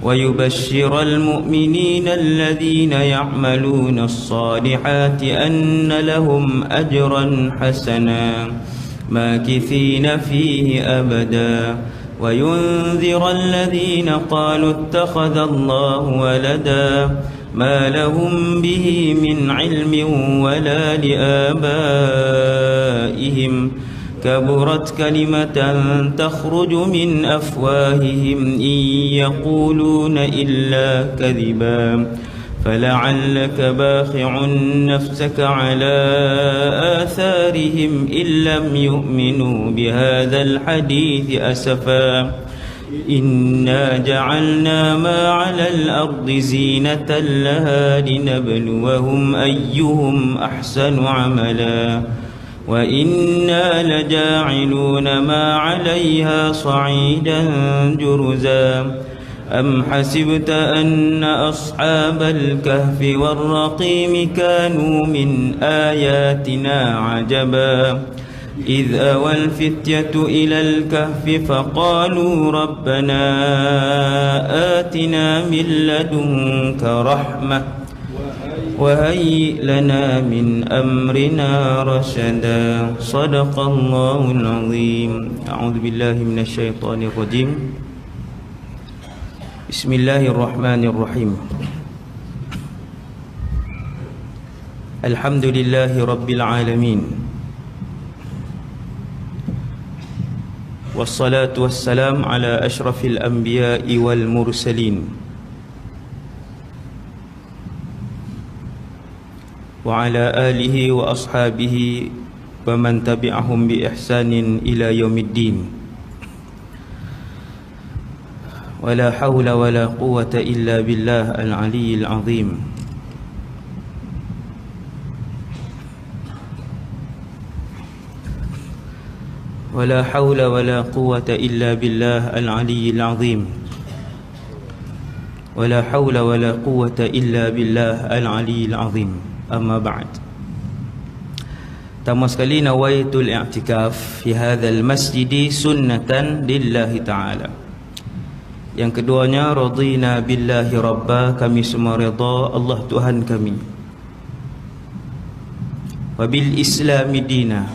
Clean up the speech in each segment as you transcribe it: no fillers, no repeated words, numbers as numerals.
ويبشر المؤمنين الذين يعملون الصالحات أن لهم أجرا حسنا ماكثين فيه أبدا وينذر الذين قالوا اتخذ الله ولدا ما لهم به من علم ولا لآبائهم كبرت كلمة تخرج من أفواههم إن يقولون إلا كذبا فلعلك باخع نفسك على آثارهم إن لم يؤمنوا بهذا الحديث أسفا إنا جعلنا ما على الأرض زينة لها لنبلوهم أيهم أحسن عملا وإنا لجاعلون ما عليها صعيدا جرزا أم حسبت أن أصحاب الكهف والرقيم كانوا من آياتنا عجبا إذ أوى الفتية إلى الكهف فقالوا ربنا آتنا من لدنك رحمة وهيئ لنا من أمرنا رشدا صدق الله العظيم أعوذ بالله من الشيطان الرجيم بسم الله الرحمن الرحيم الحمد لله رب العالمين والصلاة والسلام على أشرف الأنبياء والمرسلين وعلى آله وأصحابه ومن تبعهم بإحسان إلى يوم الدين ولا حول ولا قوة إلا بالله العلي العظيم ولا حول ولا قوة إلا بالله العلي العظيم ولا حول ولا قوة إلا بالله العلي العظيم أما بعد. Pertama sekali, nawaitul i'tikaf fi hadzal masjid sunnatan lillahi ta'ala. Yang keduanya, radina billahi rabba, kami semua redha Allah Tuhan kami. Wa bil islami dina,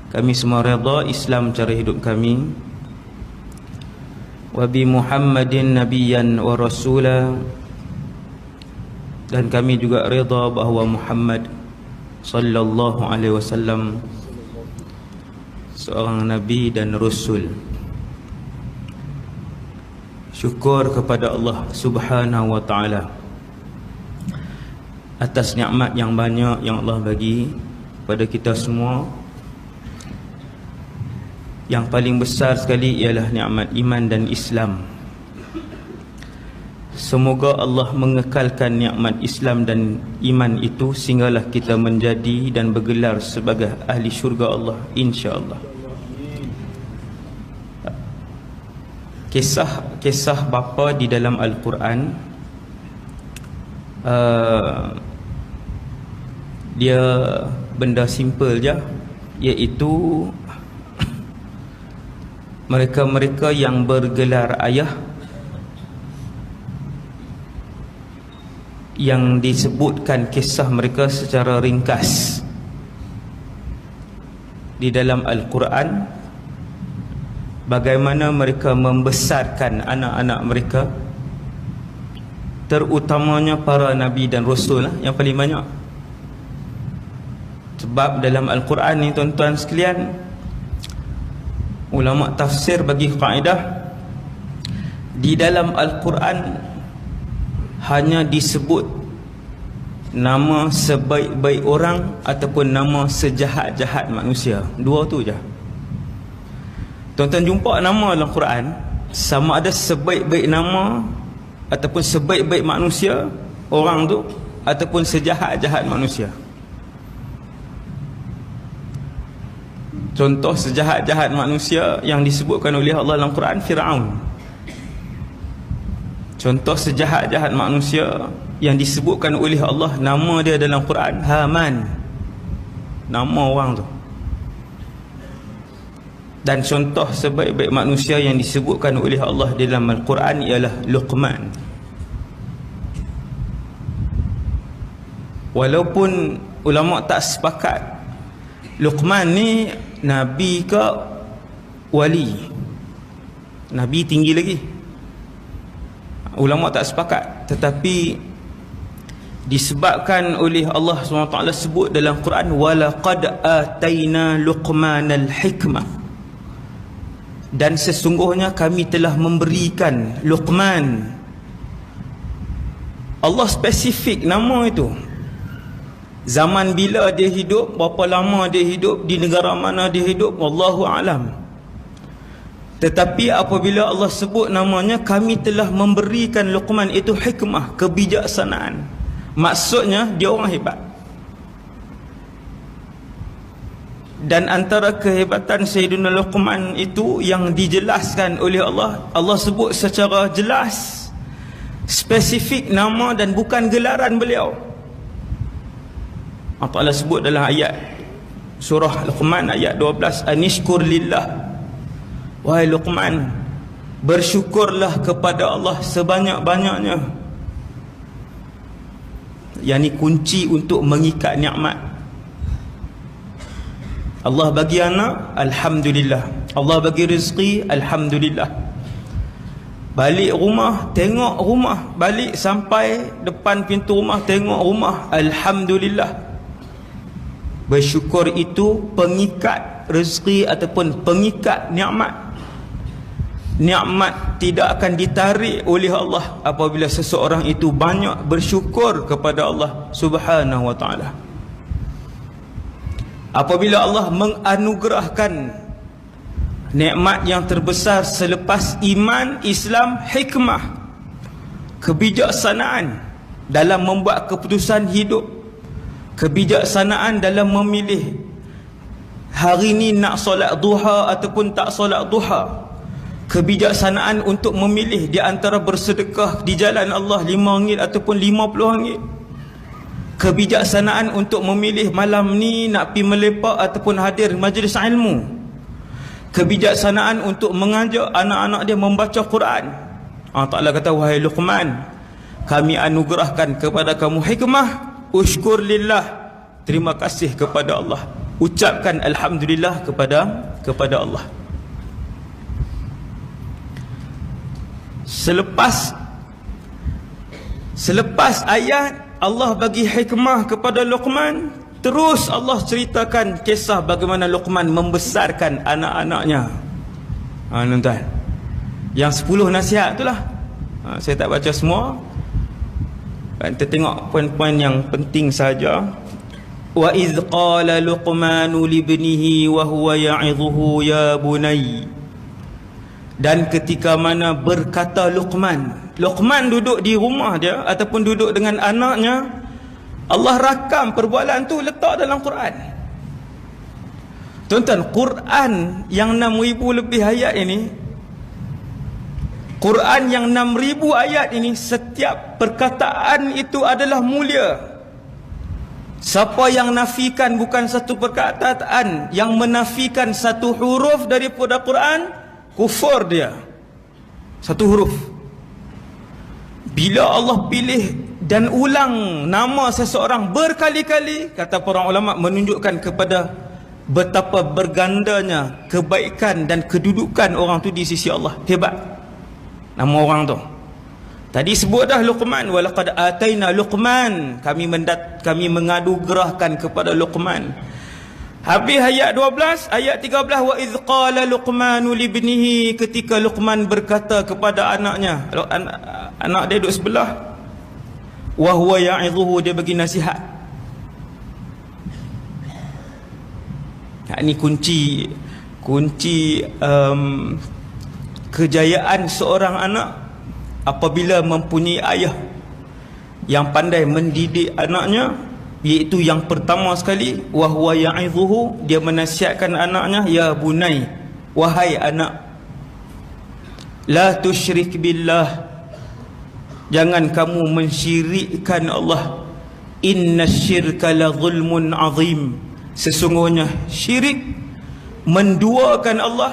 kami semua redha Islam cara hidup kami. Wa bi Muhammadin nabiyyan wa rasula, dan kami juga redha bahawa Muhammad sallallahu alaihi wasallam seorang nabi dan rasul. Syukur kepada Allah Subhanahu wa taala atas nikmat yang banyak yang Allah bagi pada kita semua. Yang paling besar sekali ialah nikmat iman dan Islam. Semoga Allah mengekalkan nikmat Islam dan iman itu sehinggalah kita menjadi dan bergelar sebagai ahli syurga Allah, insya-Allah. Kisah bapa di dalam Al-Quran, dia benda simple je, iaitu mereka-mereka yang bergelar ayah, yang disebutkan kisah mereka secara ringkas di dalam Al-Quran, bagaimana mereka membesarkan anak-anak mereka, terutamanya para nabi dan rasul yang paling banyak. Sebab dalam Al-Quran ni, tuan-tuan sekalian, ulama tafsir bagi kaedah, di dalam Al-Quran hanya disebut nama sebaik-baik orang ataupun nama sejahat-jahat manusia. Dua tu je. Tuan-tuan jumpa nama dalam Quran, sama ada sebaik-baik nama ataupun sebaik-baik manusia orang tu, ataupun sejahat-jahat manusia. Contoh sejahat-jahat manusia yang disebutkan oleh Allah dalam Quran, Fir'aun. Contoh sejahat-jahat manusia yang disebutkan oleh Allah nama dia dalam Quran, Haman. Nama orang tu. Dan contoh sebaik-baik manusia yang disebutkan oleh Allah dalam Al-Quran ialah Luqman. Walaupun ulama tak sepakat Luqman ni Nabi ke wali. Nabi tinggi lagi, ulama tak sepakat. Tetapi disebabkan oleh Allah SWT sebut dalam Quran, walaqad ataina luqmanal hikmah, dan sesungguhnya kami telah memberikan Luqman. Allah spesifik nama itu, zaman bila dia hidup, berapa lama dia hidup, di negara mana dia hidup, wallahu alam. Tetapi apabila Allah sebut namanya, kami telah memberikan Luqman itu hikmah, kebijaksanaan. Maksudnya dia orang hebat. Dan antara kehebatan Sayyidina Luqman itu yang dijelaskan oleh Allah, Allah sebut secara jelas, spesifik nama dan bukan gelaran beliau. Allah Ta'ala sebut dalam ayat surah Luqman ayat 12, anishkur lillah, wahai Luqman, bersyukurlah kepada Allah sebanyak-banyaknya. Yang ni kunci untuk mengikat nikmat. Allah bagi anak, alhamdulillah. Allah bagi rezeki, alhamdulillah. Balik rumah, tengok rumah. Balik sampai depan pintu rumah, tengok rumah, alhamdulillah. Bersyukur itu pengikat rezeki ataupun pengikat nikmat. Nikmat tidak akan ditarik oleh Allah apabila seseorang itu banyak bersyukur kepada Allah Subhanahu wa ta'ala. Apabila Allah menganugerahkan nikmat yang terbesar selepas iman, Islam, hikmah, kebijaksanaan dalam membuat keputusan hidup, kebijaksanaan dalam memilih hari ni nak solat duha ataupun tak solat duha, kebijaksanaan untuk memilih di antara bersedekah di jalan Allah RM5 ataupun RM50, kebijaksanaan untuk memilih malam ni nak pergi melepak ataupun hadir majlis ilmu, kebijaksanaan untuk mengajak anak-anak dia membaca Quran. Allah Ta'ala kata, wahai Luqman, kami anugerahkan kepada kamu hikmah, ushkur lillah, terima kasih kepada Allah, ucapkan alhamdulillah kepada Allah. Selepas ayat Allah bagi hikmah kepada Luqman, terus Allah ceritakan kisah bagaimana Luqman membesarkan anak-anaknya. Tuan-tuan, yang 10 nasihat itulah. Saya tak baca semua. Kita tengok poin-poin yang penting saja. Wa idh qala Luqmanu libnihi wa huwa ya'idhuhu ya bunay. Dan ketika mana berkata Luqman duduk di rumah dia ataupun duduk dengan anaknya, Allah rakam perbualan tu, letak dalam Quran. Tuan-tuan, Quran yang 6,000 lebih ayat ini, Quran yang 6,000 ayat ini, setiap perkataan itu adalah mulia. Siapa yang nafikan bukan satu perkataan, yang menafikan satu huruf daripada Quran, kufur dia. Satu huruf. Bila Allah pilih dan ulang nama seseorang berkali-kali, kata para ulama, menunjukkan kepada betapa bergandanya kebaikan dan kedudukan orang tu di sisi Allah. Hebat nama orang tu. Tadi sebut dah Luqman, walaqad ataina Luqman, kami menganugerahkan kepada Luqman. Habis ayat 12, ayat 13, wa idh qala Luqmanu libnihi, ketika Luqman berkata kepada anaknya, anak dia duduk sebelah, wa huwa ya'idhuhu, dia bagi nasihat. Ini kunci kejayaan seorang anak apabila mempunyai ayah yang pandai mendidik anaknya, iaitu yang pertama sekali, wa huwa ya'idhuhu, dia menasihatkan anaknya, ya bunai, wahai anak, la tusyrik billah, jangan kamu mensyirikkan Allah, inna syirka la zulmun azim, sesungguhnya syirik menduakan Allah,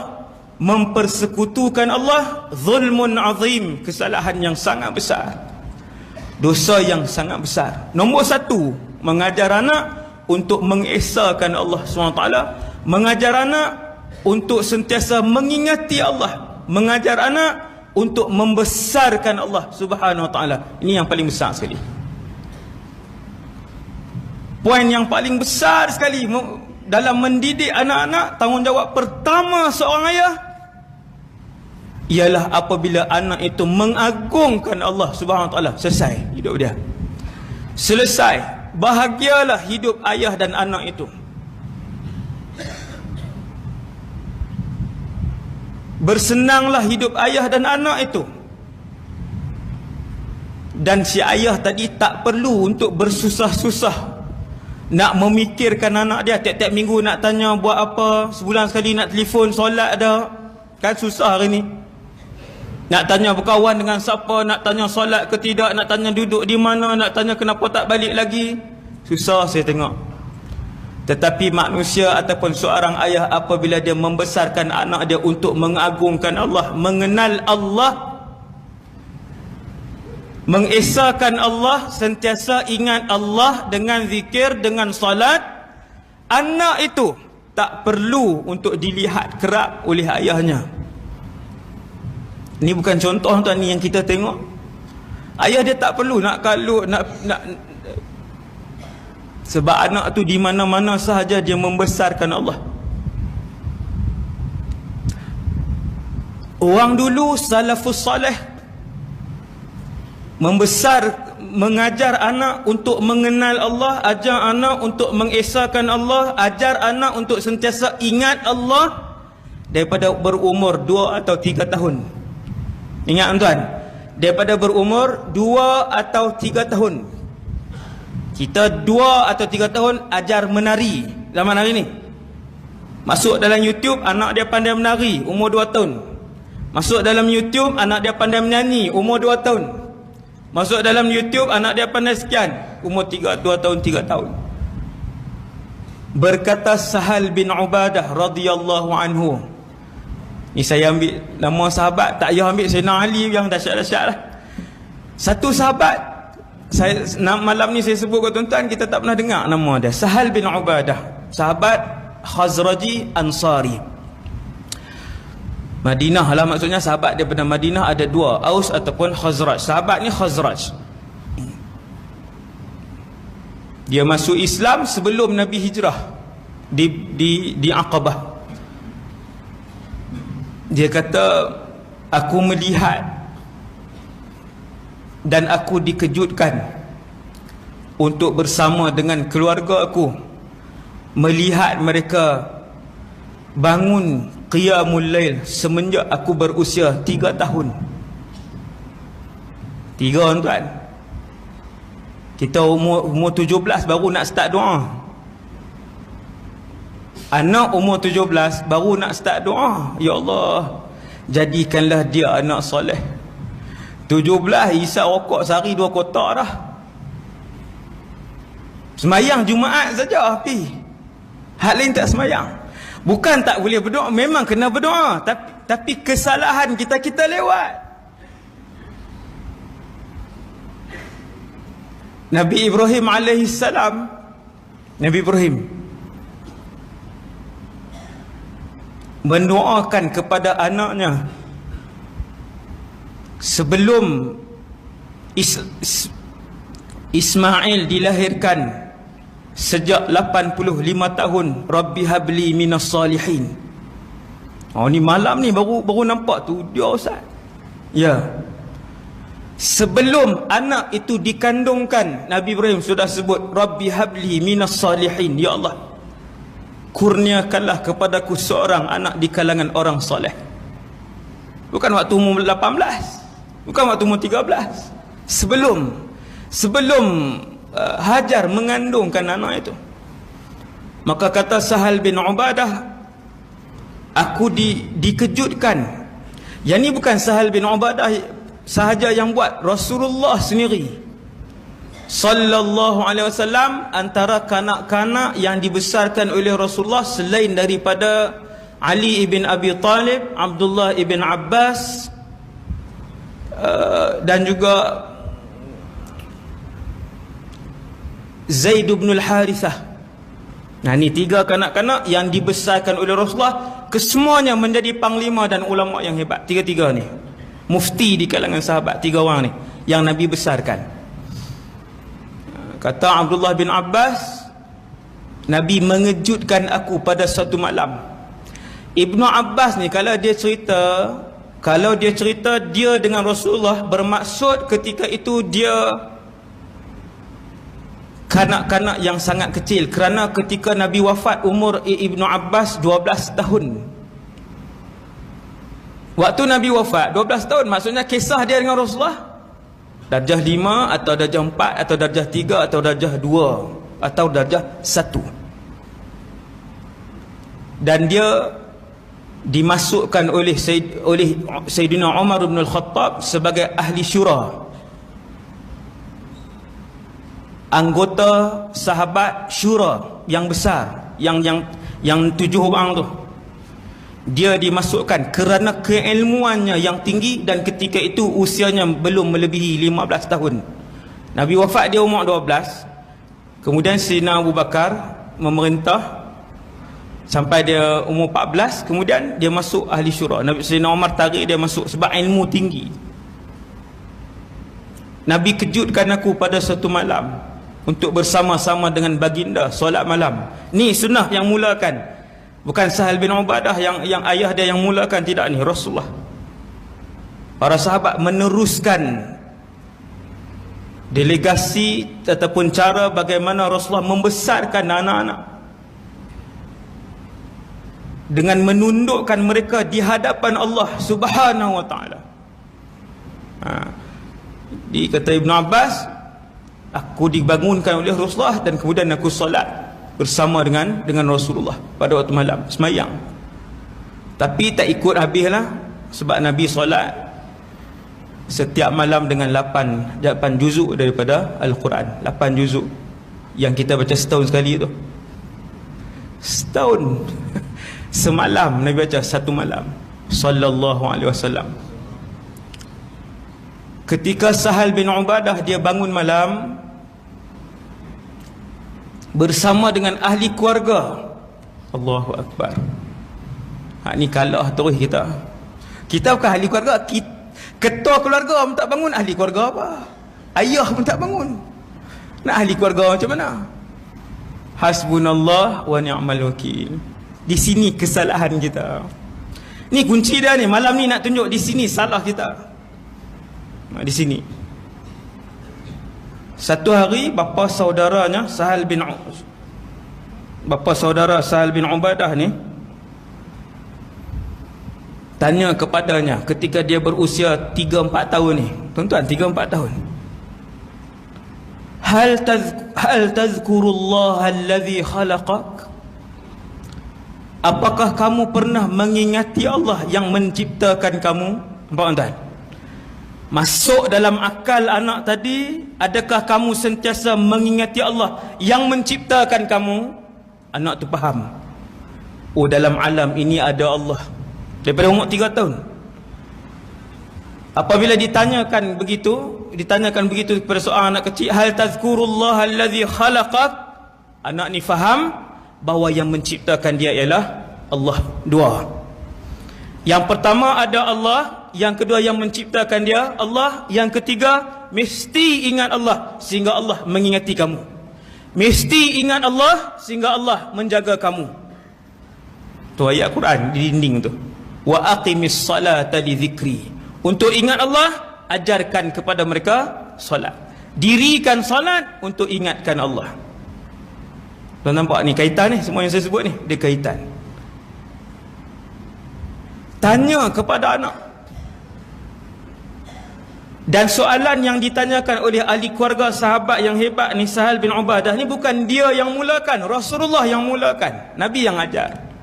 mempersekutukan Allah, zulmun azim, kesalahan yang sangat besar, dosa yang sangat besar. Nombor satu, mengajar anak untuk mengesahkan Allah SWT, mengajar anak untuk sentiasa mengingati Allah, mengajar anak untuk membesarkan Allah Subhanahu Wa Taala. Ini yang paling besar sekali. Poin yang paling besar sekali dalam mendidik anak-anak, tanggungjawab pertama seorang ayah ialah apabila anak itu mengagungkan Allah Subhanahu Wa Taala. Selesai hidup dia. Selesai. Bahagialah hidup ayah dan anak itu. Bersenanglah hidup ayah dan anak itu. Dan si ayah tadi tak perlu untuk bersusah-susah nak memikirkan anak dia. Tiap-tiap minggu nak tanya buat apa, sebulan sekali nak telefon solat dah. Kan susah hari ni. Nak tanya berkawan dengan siapa, nak tanya solat ke tidak, nak tanya duduk di mana, nak tanya kenapa tak balik lagi. Susah saya tengok. Tetapi manusia ataupun seorang ayah apabila dia membesarkan anak dia untuk mengagungkan Allah, mengenal Allah, mengesahkan Allah, sentiasa ingat Allah dengan zikir, dengan salat, anak itu tak perlu untuk dilihat kerap oleh ayahnya. Ini bukan contoh tuan, ni yang kita tengok. Ayah dia tak perlu nak kalut, nak sebab anak tu di mana-mana sahaja dia membesarkan Allah. Orang dulu salafus salih mengajar anak untuk mengenal Allah, ajar anak untuk mengesahkan Allah, ajar anak untuk sentiasa ingat Allah daripada berumur 2 atau 3 tahun. Ingat tuan, daripada berumur 2 atau 3 tahun. Kita 2 atau 3 tahun ajar menari zaman hari ni. Masuk dalam YouTube, anak dia pandai menari, umur 2 tahun. Masuk dalam YouTube, anak dia pandai menyanyi, umur 2 tahun. Masuk dalam YouTube, anak dia pandai sekian, umur 2 tahun, 3 tahun. Berkata Sahal bin Ubadah radhiyallahu anhu. Ni saya ambil nama sahabat, tak payah ambil Sayyidina Ali yang dahsyat-dahsyat lah. Satu sahabat, malam ni saya sebut kepada tuan-tuan, kita tak pernah dengar nama dia. Sahal bin Ubadah, sahabat Khazraji Ansari. Madinah lah maksudnya, sahabat daripada Madinah ada 2, Aus ataupun Khazraj. Sahabat ni Khazraj. Dia masuk Islam sebelum Nabi hijrah di Aqabah. Dia kata, aku melihat dan aku dikejutkan untuk bersama dengan keluarga aku melihat mereka bangun qiyamul lail semenjak aku berusia 3 tahun. 3 tuan. Kita umur 17 baru nak start doa. Anak umur 17 baru nak start doa. Ya Allah, jadikanlah dia anak soleh. 17 isap rokok sehari 2 kotak dah. Semayang Jumaat saja api. Hal lain tak semayang. Bukan tak boleh berdoa, memang kena berdoa, tapi kesalahan kita lewat. Nabi Ibrahim alaihissalam, Nabi Ibrahim mendoakan kepada anaknya sebelum Ismail dilahirkan, sejak 85 tahun, Rabbi habli minas salihin. Oh, ni malam ni baru nampak tu dia ustaz. Ya. Sebelum anak itu dikandungkan, Nabi Ibrahim sudah sebut Rabbi habli minas salihin. Ya Allah, kurniakanlah kepadaku seorang anak di kalangan orang soleh. Bukan waktu umur 18, bukan waktu umur 13. Sebelum Hajar mengandungkan anak itu. Maka kata Sahal bin Ubadah, aku dikejutkan. Yang ni bukan Sahal bin Ubadah sahaja yang buat, Rasulullah sendiri sallallahu alaihi wasallam antara kanak-kanak yang dibesarkan oleh Rasulullah selain daripada Ali ibn Abi Talib, Abdullah ibn Abbas, dan juga Zaid bin Al-Harithah. Nah, ni 3 kanak-kanak yang dibesarkan oleh Rasulullah, kesemuanya menjadi panglima dan ulama yang hebat. 3 ni mufti di kalangan sahabat, 3 orang ni yang Nabi besarkan. Kata Abdullah bin Abbas, Nabi mengejutkan aku pada satu malam. Ibnu Abbas ni kalau dia cerita dia dengan Rasulullah, bermaksud ketika itu dia kanak-kanak yang sangat kecil, kerana ketika Nabi wafat umur Ibnu Abbas 12 tahun. Waktu Nabi wafat 12 tahun, maksudnya kisah dia dengan Rasulullah darjah 5 atau darjah 4 atau darjah 3 atau darjah 2 atau darjah 1. Dan dia dimasukkan oleh Sayyidina Umar bin Al-Khattab sebagai ahli syura, anggota sahabat syura yang besar, yang 7 orang tu. Dia dimasukkan kerana keilmuannya yang tinggi, dan ketika itu usianya belum melebihi 15 tahun. Nabi wafat dia umur 12. Kemudian Sayyidina Abu Bakar memerintah sampai dia umur 14, kemudian dia masuk ahli syura. Sayyidina Umar tarik dia masuk sebab ilmu tinggi. Nabi kejutkan aku pada satu malam untuk bersama-sama dengan baginda solat malam. Ni sunnah yang mulakan, bukan Sahal bin Ubadah yang ayah dia yang mulakan, tidak, ni Rasulullah. Para sahabat meneruskan delegasi ataupun cara bagaimana Rasulullah membesarkan anak-anak dengan menundukkan mereka di hadapan Allah Subhanahu wa taala. Dikata Ibn Abbas, aku dibangunkan oleh Rasulullah dan kemudian aku solat bersama dengan Rasulullah pada waktu malam semayang. Tapi tak ikut habislah, sebab Nabi solat setiap malam dengan 8 juzuk daripada Al-Quran. 8 juzuk yang kita baca setahun sekali tu. Setahun semalam Nabi baca satu malam sallallahu alaihi wasallam. Ketika Sahal bin Ubadah dia bangun malam bersama dengan ahli keluarga, Allahu Akbar. Ni kalah terus kita. Kita bukan ahli keluarga, ketua keluarga pun tak bangun, ahli keluarga apa? Ayah pun tak bangun. Nak ahli keluarga macam mana? Hasbunallah wa ni'mal wakil. Di sini kesalahan kita. Ni kunci dia ni. Malam ni nak tunjuk di sini salah kita. Di sini. Satu hari bapa saudara Sahal bin Ubadah ni tanya kepadanya ketika dia berusia 3-4 tahun ni. Tuan-tuan, 3-4 tahun. Hal tazkurullah alladhi khalaqak? Apakah kamu pernah mengingati Allah yang menciptakan kamu? Nampak tuan-tuan? Masuk dalam akal anak tadi, adakah kamu sentiasa mengingati Allah yang menciptakan kamu? Anak tu faham. Oh, dalam alam ini ada Allah. Daripada umur 3 tahun. Apabila ditanyakan begitu kepada seorang anak kecil, hal tazkurullah allazi khalaqak? Anak ni faham bahawa yang menciptakan dia ialah Allah. 2. Yang pertama ada Allah, yang kedua yang menciptakan dia Allah, yang ketiga mesti ingat Allah sehingga Allah mengingati kamu. Mesti ingat Allah sehingga Allah menjaga kamu. Tu ayat Quran di dinding tu. Wa aqimis salata li dzikri. Untuk ingat Allah, ajarkan kepada mereka solat. Dirikan solat untuk ingatkan Allah. Tuan nampak ni kaitan ni, semua yang saya sebut ni dia kaitan. Tanya kepada anak. Dan soalan yang ditanyakan oleh ahli keluarga sahabat yang hebat ni, Sahal bin Ubadah ni, bukan dia yang mulakan, Rasulullah yang mulakan, Nabi yang ajar.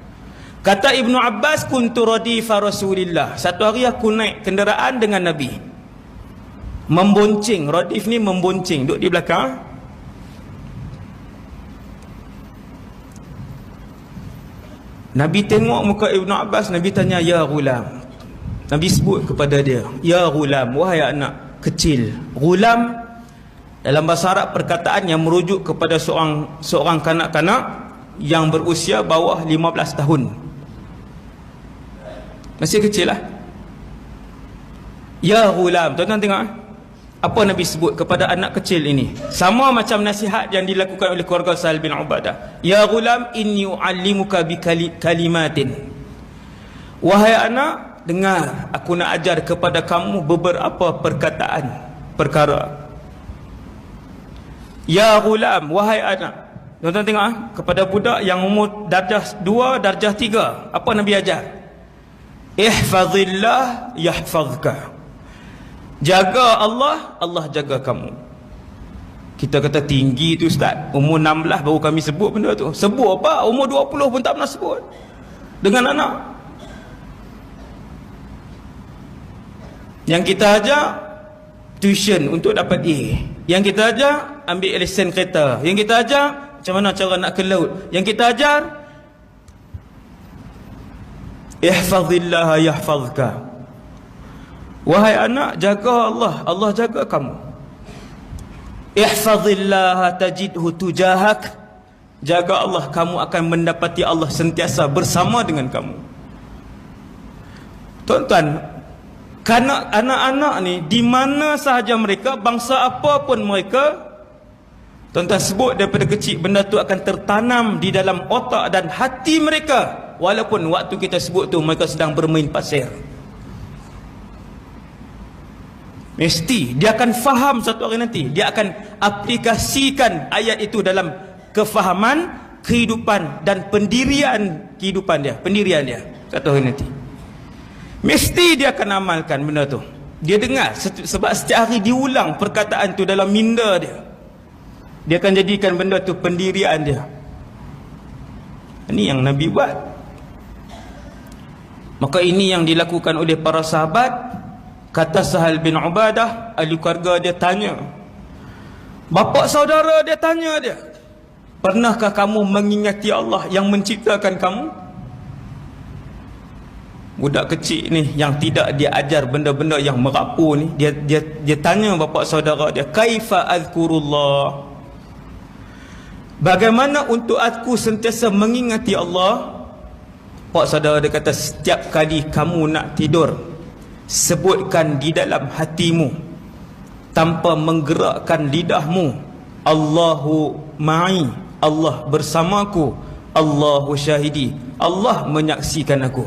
Kata Ibnu Abbas, kuntu radifa Rasulillah. Satu hari aku naik kenderaan dengan Nabi, membonceng. Radif ni membonceng, duduk di belakang. Nabi tengok muka Ibnu Abbas, Nabi tanya, ya ghulam. Nabi sebut kepada dia, ya ghulam, wahai anak kecil. Ghulam dalam bahasa Arab perkataan yang merujuk kepada seorang kanak-kanak yang berusia bawah 15 tahun. Masih kecil lah. Ya ghulam. Tuan-tuan tengok apa Nabi sebut kepada anak kecil ini. Sama macam nasihat yang dilakukan oleh keluarga Sahal bin Ubadah. Ya ghulam, inni u'allimuka bi kalimatin. Wahai anak, dengar, aku nak ajar kepada kamu beberapa perkara. Ya ghulam, wahai anak. Tuan-tuan tengok kepada budak yang umur darjah 2, darjah 3, apa Nabi ajar? Ihfazillah yahfazka. Jaga Allah, Allah jaga kamu. Kita kata tinggi tu Ustaz, umur 16 baru kami sebut benda tu. Sebut apa? Umur 20 pun tak pernah sebut dengan anak. Yang kita ajar tuition untuk dapat A. Yang kita ajar ambil lesen kereta. Yang kita ajar macam mana cara nak ke laut. Yang kita ajar ihfazillah yahfazka. Wahai anak, jaga Allah, Allah jaga kamu. Ihfazillah tajidhu tujahak. Jaga Allah, kamu akan mendapati Allah sentiasa bersama dengan kamu. Tuan-tuan, kerana anak-anak ni di mana sahaja mereka, bangsa apapun mereka, tuan-tuan sebut daripada kecil, benda tu akan tertanam di dalam otak dan hati mereka. Walaupun waktu kita sebut tu mereka sedang bermain pasir. Mesti dia akan faham satu hari nanti. Dia akan aplikasikan ayat itu dalam kefahaman, kehidupan dan pendirian kehidupan dia, pendirian dia satu hari nanti. Mesti dia akan amalkan benda tu. Dia dengar sebab setiap hari diulang perkataan tu dalam minda dia. Dia akan jadikan benda tu pendirian dia. Ini yang Nabi buat. Maka ini yang dilakukan oleh para sahabat. Kata Sahal bin Ubadah, ahli keluarga dia tanya, bapa saudara dia tanya dia, pernahkah kamu mengingati Allah yang menciptakan kamu? Budak kecil ni yang tidak dia ajar benda-benda yang merapu ni, dia tanya bapa saudara dia, kaifa azkurullah, bagaimana untuk aku sentiasa mengingati Allah? Pak saudara dia kata, setiap kali kamu nak tidur, sebutkan di dalam hatimu tanpa menggerakkan lidahmu, Allahu ma'i, Allah bersamaku, Allahu syahidi, Allah menyaksikan aku.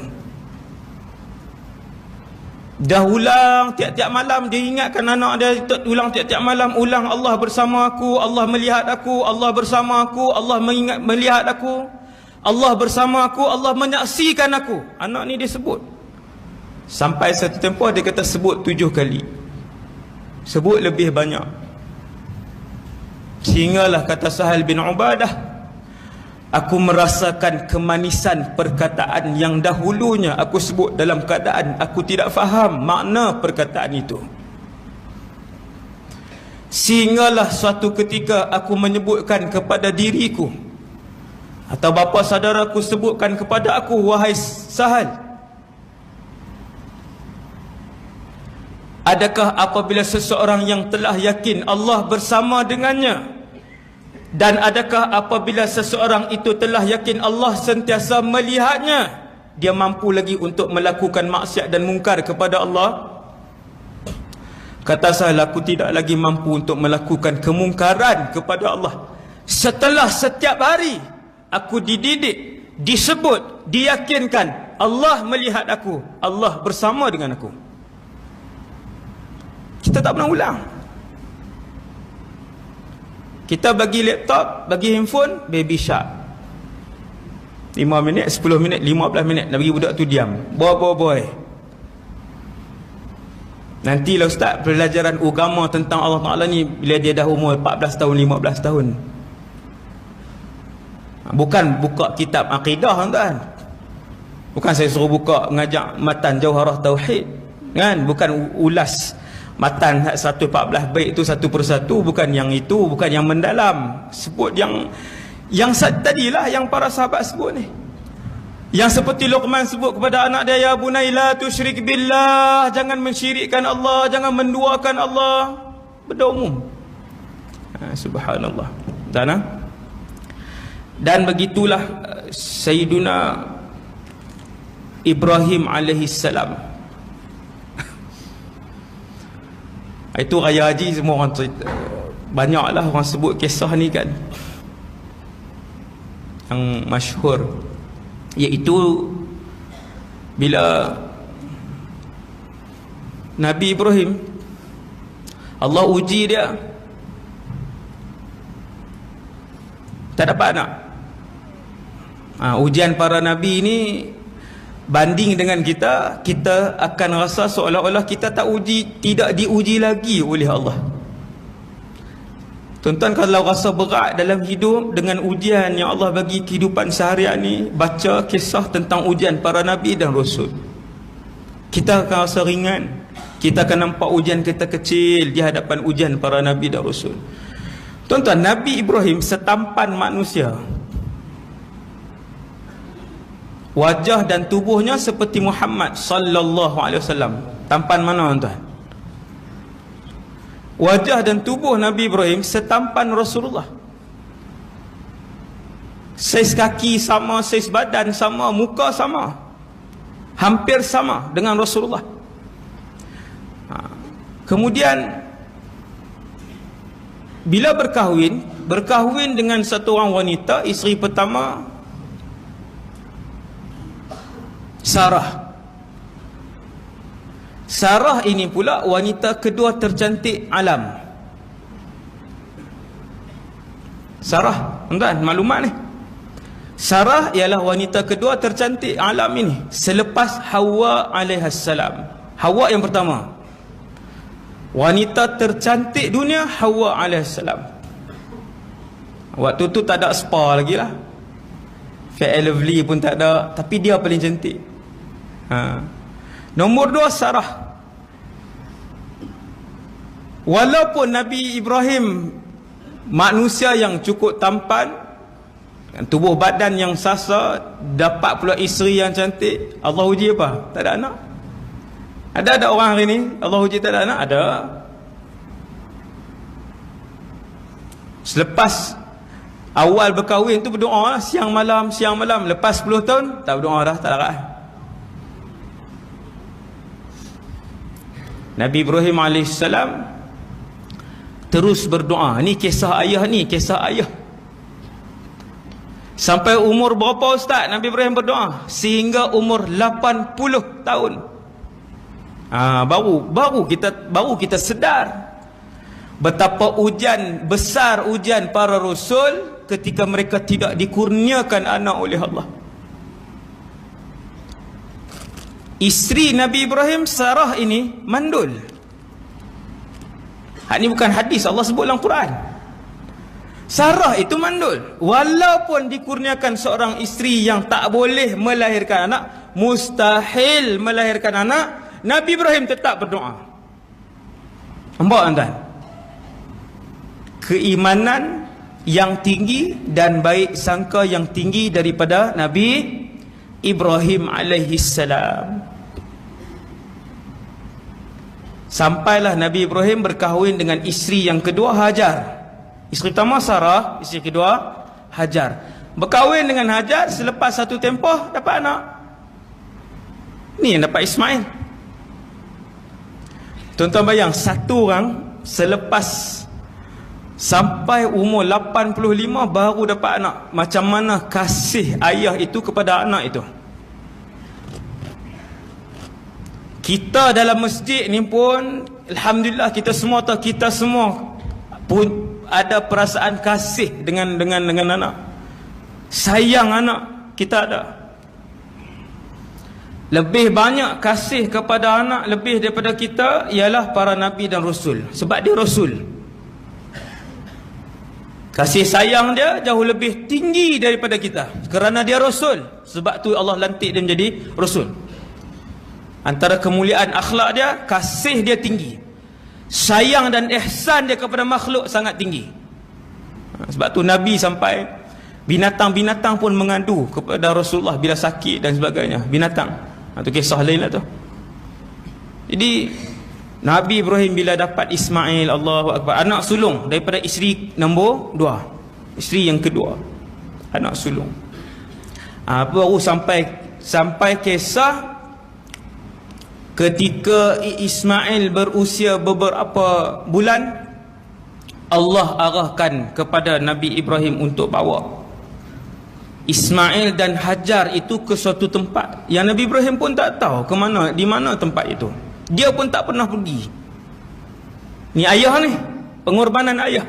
Dah ulang tiap-tiap malam, dia ingatkan anak dia, ulang tiap-tiap malam, ulang Allah bersama aku, Allah melihat aku, Allah bersama aku, Allah melihat aku, Allah bersama aku, Allah menyaksikan aku. Anak ni dia sebut sampai satu tempoh dia kata sebut 7 kali, sebut lebih banyak, sehinggalah kata Sahal bin Ubadah, aku merasakan kemanisan perkataan yang dahulunya aku sebut dalam keadaan aku tidak faham makna perkataan itu. Sehinggalah suatu ketika aku menyebutkan kepada diriku, atau bapa saudaraku sebutkan kepada aku, wahai Sahal, adakah apabila seseorang yang telah yakin Allah bersama dengannya, dan adakah apabila seseorang itu telah yakin Allah sentiasa melihatnya, dia mampu lagi untuk melakukan maksiat dan mungkar kepada Allah? Kata saya, aku tidak lagi mampu untuk melakukan kemungkaran kepada Allah setelah setiap hari aku dididik, disebut, diyakinkan Allah melihat aku, Allah bersama dengan aku. Kita tak pernah ulang. Kita bagi laptop, bagi handphone, baby shark, 5 minit, 10 minit, 15 minit, nak bagi budak tu diam. Boy. Nantilah ustaz, pelajaran agama tentang Allah Ta'ala ni bila dia dah umur 14 tahun, 15 tahun. Bukan buka kitab akidah tuan. Bukan saya suruh buka ngajak matan Jauharah Tauhid, kan? Bukan ulas matan 114 bait itu satu persatu, bukan yang itu, bukan yang mendalam. Sebut yang tadilah yang para sahabat sebut ni. Yang seperti Luqman sebut kepada anak dia, ya bunai la tusyrik billah, jangan mensyirikkan Allah, jangan menduakan Allah. Benda umum. Subhanallah. Dan begitulah Sayyiduna Ibrahim alaihi salam. Itu raya haji semua orang cerita. Banyaklah orang sebut kisah ni kan, yang masyhur, iaitu bila Nabi Ibrahim, Allah uji dia, tak dapat anak. Ujian para Nabi ni banding dengan kita, kita akan rasa seolah-olah kita tidak diuji lagi oleh Allah. Tuan-tuan, kalau rasa berat dalam hidup dengan ujian yang Allah bagi kehidupan seharian ni, baca kisah tentang ujian para Nabi dan Rasul. Kita akan rasa ringan. Kita akan nampak ujian kita kecil di hadapan ujian para Nabi dan Rasul. Tuan-tuan, Nabi Ibrahim setampan manusia. Wajah dan tubuhnya seperti Muhammad sallallahu alaihi wasallam. Tampan mana tuan-tuan? Wajah dan tubuh Nabi Ibrahim setampan Rasulullah. Saiz kaki sama, saiz badan sama, muka sama, hampir sama dengan Rasulullah. Kemudian bila berkahwin dengan satu orang wanita, isteri pertama Sarah. Sarah ini pula wanita kedua tercantik alam. Sarah, tuan-tuan, maklumat ni. Sarah ialah wanita kedua tercantik alam ini selepas Hawa alaihassalam. Hawa yang pertama, wanita tercantik dunia, Hawa alaihassalam. Waktu tu tak ada spa lagi lah, Fair and Lovely pun tak ada, tapi dia paling cantik. Nombor 2 Sarah. Walaupun Nabi Ibrahim manusia yang cukup tampan, tubuh badan yang sasa, dapat pula isteri yang cantik, Allah uji apa? Tak ada anak. Ada orang hari ni Allah uji tak ada anak? Ada. Selepas awal berkahwin tu berdoa lah, siang malam. Lepas 10 tahun tak berdoa dah, tak larat. Nabi Ibrahim AS terus berdoa. Ni kisah ayah ni, kisah ayah. Sampai umur berapa ustaz Nabi Ibrahim berdoa? Sehingga umur 80 tahun. Baru kita sedar betapa besar ujian para rasul ketika mereka tidak dikurniakan anak oleh Allah. Isteri Nabi Ibrahim, Sarah ini mandul. Ini bukan hadis, Allah sebut dalam Quran. Sarah itu mandul. Walaupun dikurniakan seorang isteri yang tak boleh melahirkan anak, mustahil melahirkan anak, Nabi Ibrahim tetap berdoa. Nampak tuan-tuan? Keimanan yang tinggi dan baik sangka yang tinggi daripada Nabi Ibrahim alaihissalam. Sampailah Nabi Ibrahim berkahwin dengan isteri yang kedua, Hajar. Isteri pertama Sarah, isteri kedua Hajar. Berkahwin dengan Hajar, selepas satu tempoh dapat anak. Ni yang dapat Ismail. Tuan-tuan bayang, satu orang selepas sampai umur 85 baru dapat anak. Macam mana kasih ayah itu kepada anak itu? Kita dalam masjid ni pun alhamdulillah, kita semua tahu, kita semua pun ada perasaan kasih dengan anak. Sayang anak kita ada. Lebih banyak kasih kepada anak lebih daripada kita ialah para nabi dan rasul, sebab dia rasul. Kasih sayang dia jauh lebih tinggi daripada kita kerana dia rasul. Sebab tu Allah lantik dia menjadi rasul. Antara kemuliaan akhlak dia, kasih dia tinggi, sayang dan ihsan dia kepada makhluk sangat tinggi. Sebab tu Nabi sampai Binatang-binatang pun mengadu kepada Rasulullah bila sakit dan sebagainya. Binatang. Itu kisah lain lah tu. Jadi Nabi Ibrahim bila dapat Ismail, Allahu Akbar, anak sulung daripada isteri nombor 2, isteri yang kedua, anak sulung. Baru sampai kisah ketika Ismail berusia beberapa bulan, Allah arahkan kepada Nabi Ibrahim untuk bawa Ismail dan Hajar itu ke suatu tempat yang Nabi Ibrahim pun tak tahu ke mana, di mana tempat itu. Dia pun tak pernah pergi. Ni ayah ni, pengorbanan ayah.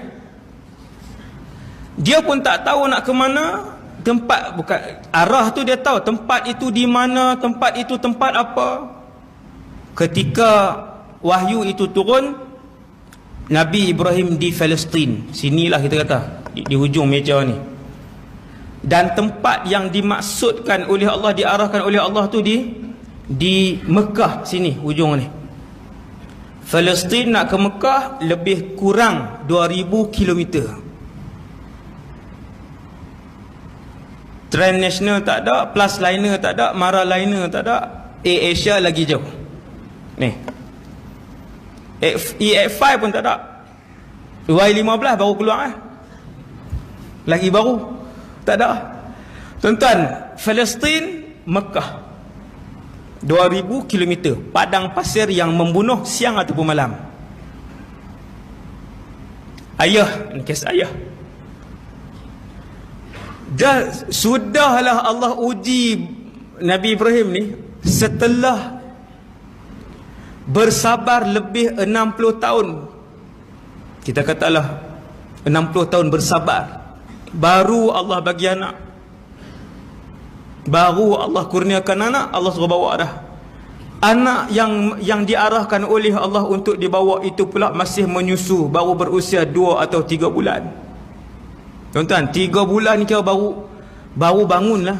Dia pun tak tahu nak ke mana tempat, bukan arah tu dia tahu tempat itu di mana, tempat itu tempat apa. Ketika wahyu itu turun, Nabi Ibrahim di Palestin, sinilah kita kata di hujung meja ni. Dan tempat yang dimaksudkan oleh Allah, diarahkan oleh Allah tu di Mekah sini hujung ni. Palestin nak ke Mekah lebih kurang 2000 km. Train nasional tak ada, plus liner tak ada, Mara liner tak ada, Air Asia lagi jauh. Ni. EX5 pun tak ada. Y15 baru keluar lagi baru. Tak ada. Tuan-tuan, Palestin, Mekah 2000 km, padang pasir yang membunuh siang ataupun malam. Ayah, ini kisah ayah. Sudahlah Allah uji Nabi Ibrahim ni setelah bersabar lebih 60 tahun. Kita katalah 60 tahun bersabar, baru Allah bagi anak, baru Allah kurniakan anak. Allah suruh bawa dah. Anak yang diarahkan oleh Allah untuk dibawa itu pula masih menyusu, baru berusia 2 atau 3 bulan. Tuan-tuan, 3 bulan ni kira baru bangun lah.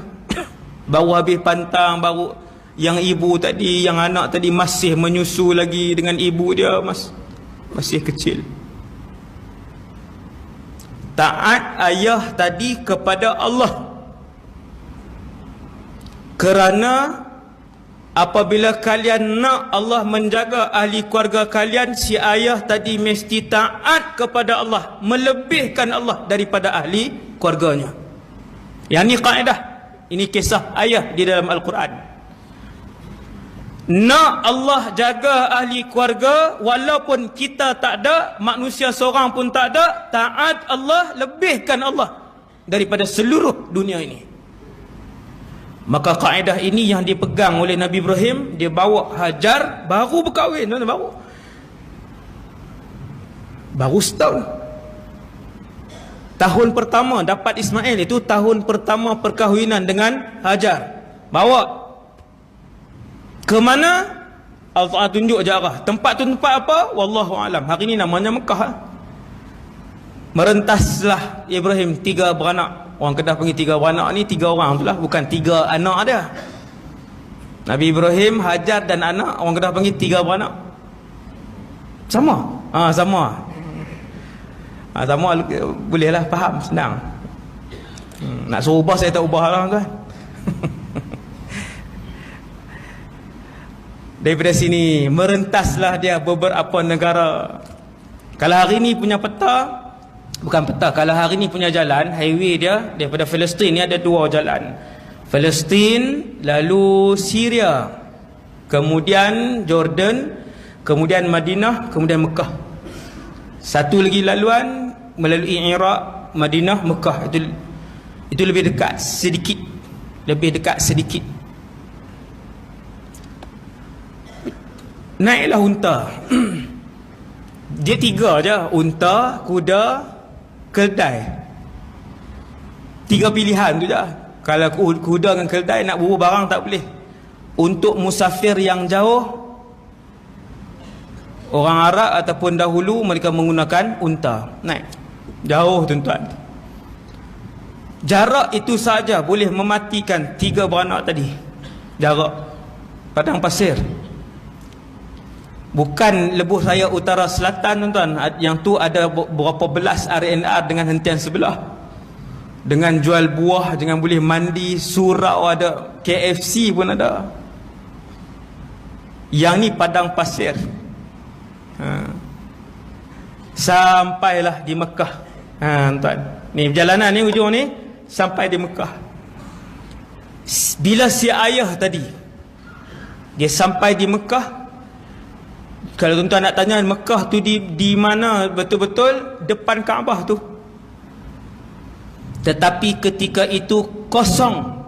Baru habis pantang, baru yang ibu tadi, yang anak tadi masih menyusu lagi dengan ibu dia, masih kecil. Taat ayah tadi kepada Allah. Kerana apabila kalian nak Allah menjaga ahli keluarga kalian, si ayah tadi mesti taat kepada Allah, melebihkan Allah daripada ahli keluarganya. Yang ni kaedah. Ini kisah ayah di dalam Al-Quran. Nak Allah jaga ahli keluarga, walaupun kita tak ada, manusia seorang pun tak ada, taat Allah, lebihkan Allah daripada seluruh dunia ini. Maka kaedah ini yang dipegang oleh Nabi Ibrahim. Dia bawa Hajar, baru berkahwin, baru setahun. Tahun pertama dapat Ismail, itu tahun pertama perkahwinan dengan Hajar. Bawa ke mana? Allah tunjuk je arah. Tempat tu tempat apa? Wallahu alam. Hari ni namanya Mekah. Merentaslah Ibrahim 3 beranak. Orang Kedah panggil 3 beranak ni 3 orang tu lah, bukan 3 anak dia. Nabi Ibrahim, Hajar dan anak, orang Kedah panggil 3 beranak. Sama. Sama. Sama bolehlah faham, senang. Nak suruh ubah saya tak ubah lah tuan. Daripada sini merentaslah dia beberapa negara. Kalau hari ni punya peta, bukan peta, kalau hari ni punya jalan, highway dia daripada Palestin ni ada 2 jalan. Palestin, lalu Syria, kemudian Jordan, kemudian Madinah, kemudian Mekah. Satu lagi laluan melalui Iraq, Madinah, Mekah. Itu lebih dekat sedikit. Lebih dekat sedikit. Naiklah unta. Dia 3 je, unta, kuda, keldai. 3 pilihan tu je. Kalau kuda dengan keldai nak bawa barang tak boleh. Untuk musafir yang jauh, orang Arab ataupun dahulu mereka menggunakan unta. Naik jauh tuan-tuan. Jarak itu saja boleh mematikan 3 beranak tadi. Jarak padang pasir. Bukan lebuh raya utara selatan tuan-tuan, yang tu ada berapa belas RNR dengan hentian sebelah. Dengan jual buah, dengan boleh mandi, surau ada, KFC pun ada. Yang ni padang pasir. Sampailah di Mekah. Tuan, ni perjalanan ni, ujung ni sampai di Mekah. Bila si ayah tadi dia sampai di Mekah, kalau tuan-tuan nak tanya Mekah tu di mana betul-betul, depan Kaabah tu. Tetapi ketika itu kosong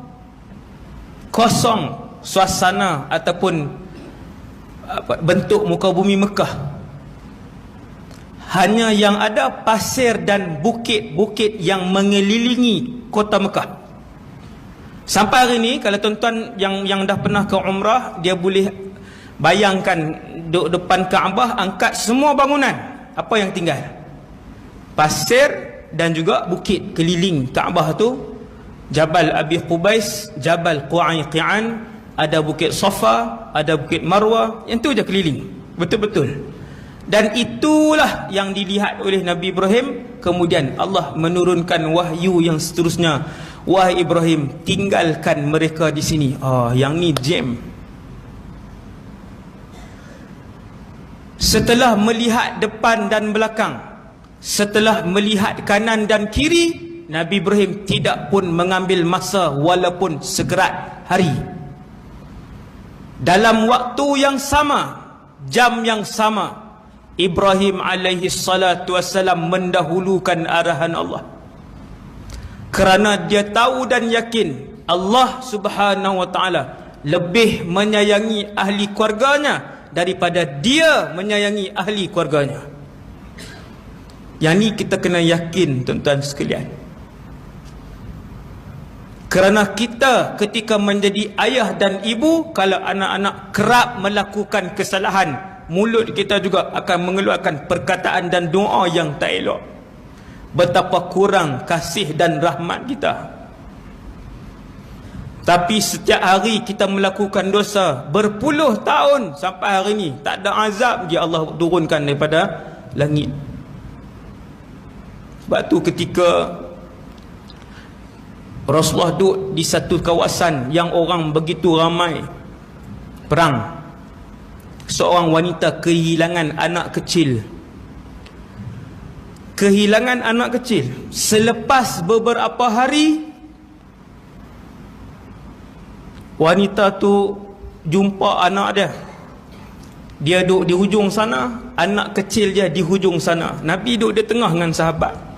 suasana ataupun bentuk muka bumi Mekah. Hanya yang ada pasir dan bukit-bukit yang mengelilingi kota Mekah. Sampai hari ni, kalau tuan-tuan yang dah pernah ke umrah, dia boleh bayangkan duduk depan Kaabah, angkat semua bangunan, apa yang tinggal? Pasir dan juga bukit keliling Kaabah tu. Jabal Abi Qubais, Jabal Qu'ayqi'an, ada bukit Safa, ada bukit Marwah, yang tu je keliling, betul-betul. Dan itulah yang dilihat oleh Nabi Ibrahim. Kemudian Allah menurunkan wahyu yang seterusnya. Wahai Ibrahim, tinggalkan mereka di sini. Yang ni jam. Setelah melihat depan dan belakang, setelah melihat kanan dan kiri, Nabi Ibrahim tidak pun mengambil masa walaupun segerat hari. Dalam waktu yang sama, jam yang sama, Ibrahim alaihi salatu wassalam mendahulukan arahan Allah. Kerana dia tahu dan yakin Allah subhanahu wa ta'ala lebih menyayangi ahli keluarganya daripada dia menyayangi ahli keluarganya. Yang ni kita kena yakin, tuan-tuan sekalian. Kerana kita ketika menjadi ayah dan ibu, kalau anak-anak kerap melakukan kesalahan, mulut kita juga akan mengeluarkan perkataan dan doa yang tak elok. Betapa kurang kasih dan rahmat kita. Tapi setiap hari kita melakukan dosa, berpuluh tahun sampai hari ni tak ada azab je Allah turunkan daripada langit. Sebab tu ketika Rasulullah duduk di satu kawasan yang orang begitu ramai, perang, seorang wanita kehilangan anak kecil. Kehilangan anak kecil. Selepas beberapa hari, wanita tu jumpa anak dia. Dia duduk di hujung sana, anak kecil dia di hujung sana. Nabi duduk di tengah dengan sahabat.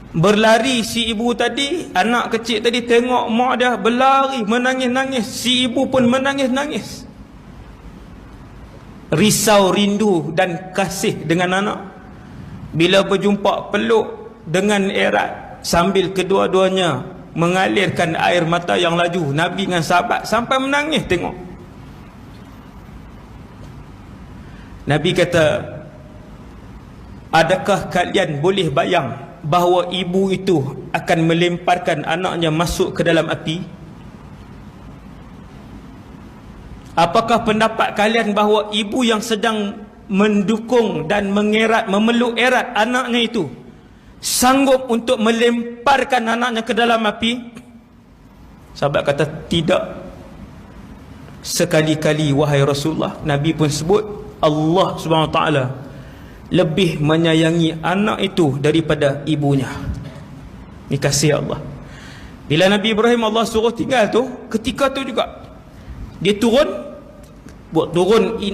Berlari si ibu tadi, anak kecil tadi tengok mak dia berlari, menangis-nangis. Si ibu pun menangis-nangis. Risau, rindu dan kasih dengan anak. Bila berjumpa, peluk dengan erat sambil kedua-duanya mengalirkan air mata yang laju. Nabi dengan sahabat sampai menangis tengok. Nabi kata, adakah kalian boleh bayang bahawa ibu itu akan melemparkan anaknya masuk ke dalam api? Apakah pendapat kalian bahawa ibu yang sedang mendukung dan mengerat, memeluk erat anaknya itu sanggup untuk melemparkan anaknya ke dalam api? Sahabat kata, tidak. Sekali-kali wahai Rasulullah. Nabi pun sebut Allah Subhanahu Wa Taala lebih menyayangi anak itu daripada ibunya. Ini kasih Allah. Bila Nabi Ibrahim Allah suruh tinggal tu, ketika tu juga dia turun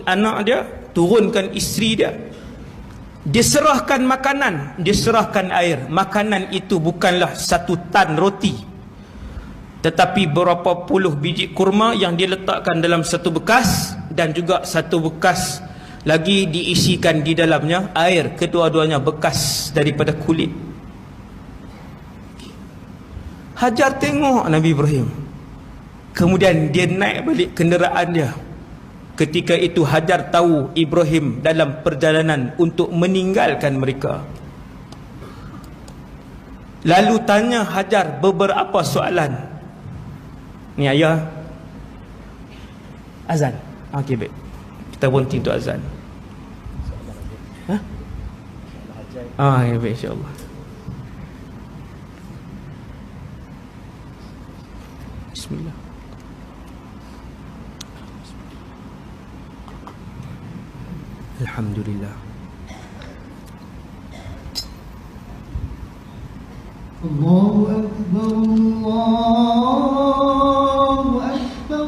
anak dia, turunkan isteri dia, diserahkan makanan, diserahkan air. Makanan itu bukanlah satu tan roti, tetapi berapa puluh biji kurma yang diletakkan dalam satu bekas, dan juga satu bekas lagi diisikan di dalamnya air, kedua-duanya bekas daripada kulit. Hajar tengok Nabi Ibrahim. Kemudian dia naik balik kenderaan dia. Ketika itu Hajar tahu Ibrahim dalam perjalanan untuk meninggalkan mereka. Lalu tanya Hajar beberapa soalan. Ni ayah, azan. Okey, baik. Kita berhenti untuk azan. Ya, baik, insya-Allah. Bismillah. Alhamdulillah. Allahu Akbar, Allahu Akbar,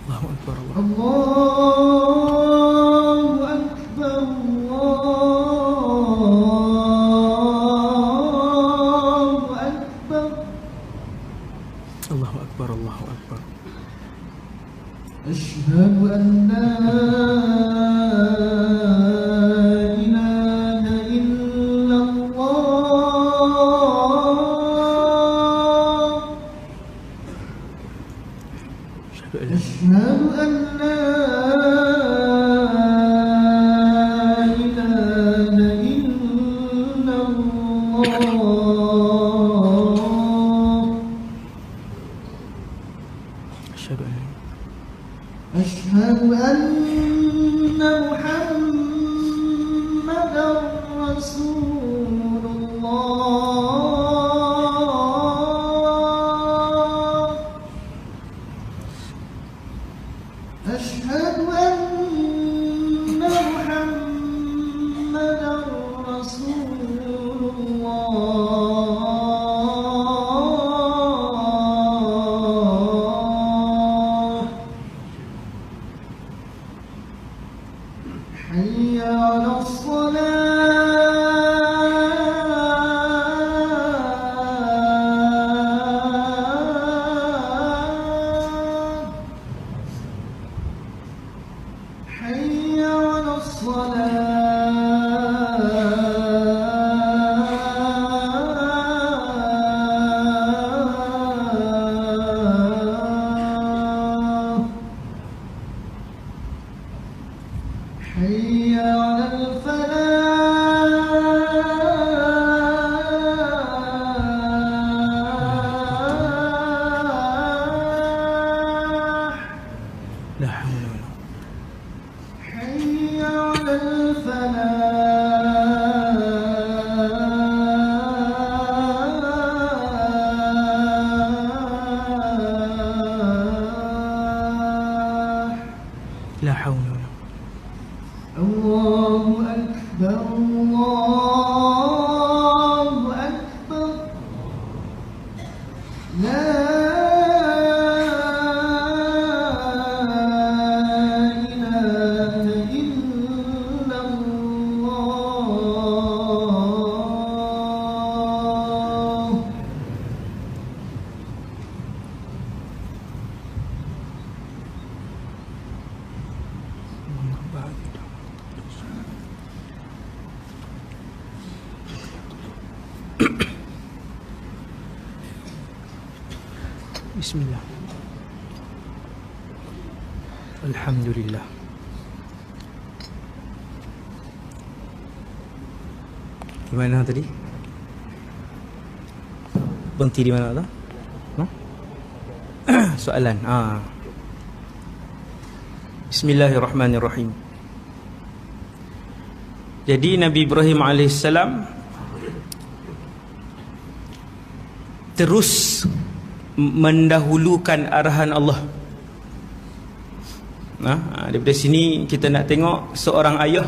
Allahu Akbar, Allahu Akbar, Allahu Akbar, Allahu Akbar, Allahu Akbar. Asyhadu an la أشهد أن لا إله إلا الله أشهد أن محمدا رسول الله أشهد أن محمدا رسول الله حي على الصلاة حي على الصلاة حي على الفلاح لا حول ولا حي على الفلاح لا حول ولا الله أكبر الله أكبر لا إله إلا الله Bismillah. Alhamdulillah. Di mana tadi? Berhenti di mana tu? No? Soalan. Bismillahirrahmanirrahim. Jadi Nabi Ibrahim AS terus mendahulukan arahan Allah. Daripada sini kita nak tengok seorang ayah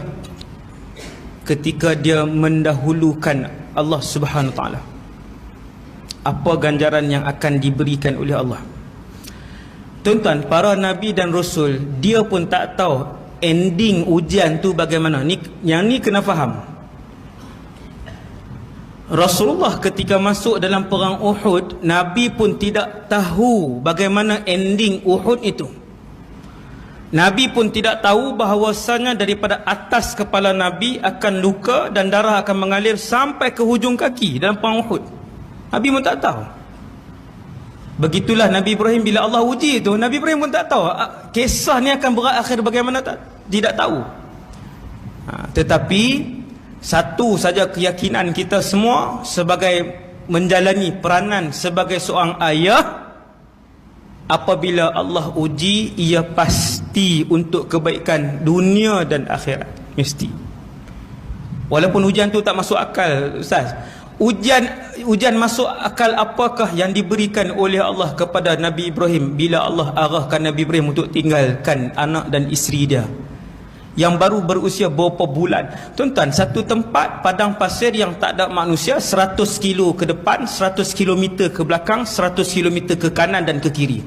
ketika dia mendahulukan Allah Subhanahu Wa Taala, apa ganjaran yang akan diberikan oleh Allah. Tuan-tuan, para nabi dan rasul dia pun tak tahu ending ujian tu bagaimana. Yang ni kena faham. Rasulullah ketika masuk dalam perang Uhud, Nabi pun tidak tahu bagaimana ending Uhud itu. Nabi pun tidak tahu bahawasanya daripada atas kepala Nabi akan luka dan darah akan mengalir sampai ke hujung kaki dalam perang Uhud. Nabi pun tak tahu. Begitulah Nabi Ibrahim bila Allah uji itu, Nabi Ibrahim pun tak tahu kisah ni akan berakhir bagaimana, tidak tahu. Tetapi satu saja keyakinan kita semua sebagai menjalani peranan sebagai seorang ayah, apabila Allah uji, ia pasti untuk kebaikan dunia dan akhirat. Mesti. Walaupun ujian tu tak masuk akal, Ustaz. Ujian masuk akal apakah yang diberikan oleh Allah kepada Nabi Ibrahim bila Allah arahkan Nabi Ibrahim untuk tinggalkan anak dan isteri dia yang baru berusia beberapa bulan. Tuan-tuan, satu tempat padang pasir yang tak ada manusia, 100 kilo ke depan, 100 kilometer ke belakang, 100 kilometer ke kanan dan ke kiri.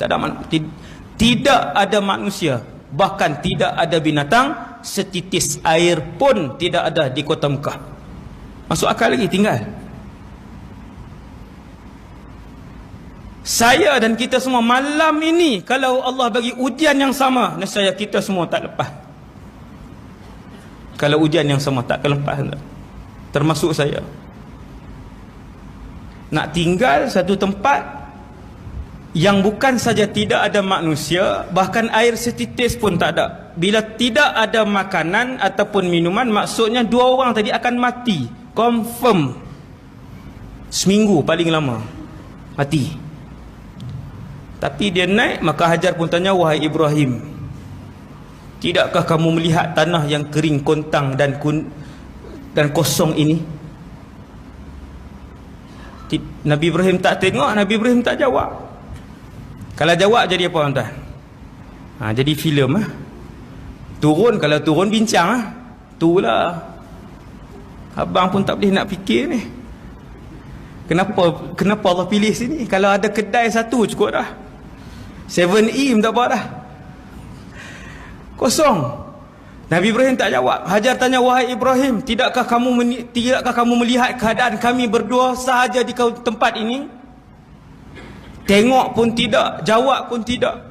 Tidak ada manusia, bahkan tidak ada binatang, setitis air pun tidak ada di kota Mekah. Masuk akal lagi tinggal. Saya dan kita semua malam ini, kalau Allah bagi ujian yang sama, nescaya kita semua tak lepas. Kalau ujian yang sama tak lepas, termasuk saya. Nak tinggal satu tempat yang bukan saja tidak ada manusia, bahkan air setitis pun tak ada. Bila tidak ada makanan ataupun minuman, maksudnya 2 orang tadi akan mati. Confirm. Seminggu paling lama mati. Tapi dia naik, maka Hajar pun tanya, wahai Ibrahim, tidakkah kamu melihat tanah yang kering, kontang dan kosong ini? Nabi Ibrahim tak tengok, Nabi Ibrahim tak jawab. Kalau jawab jadi apa tuan-tuan? Jadi filem turun, kalau turun bincang itulah. Abang pun tak boleh nak fikir ni. Kenapa Allah pilih sini? Kalau ada kedai satu cukup dah. 7E tak apa dah. Kosong. Nabi Ibrahim tak jawab. Hajar tanya, wahai Ibrahim, tidakkah kamu melihat keadaan kami berdua sahaja di tempat ini? Tengok pun tidak, jawab pun tidak.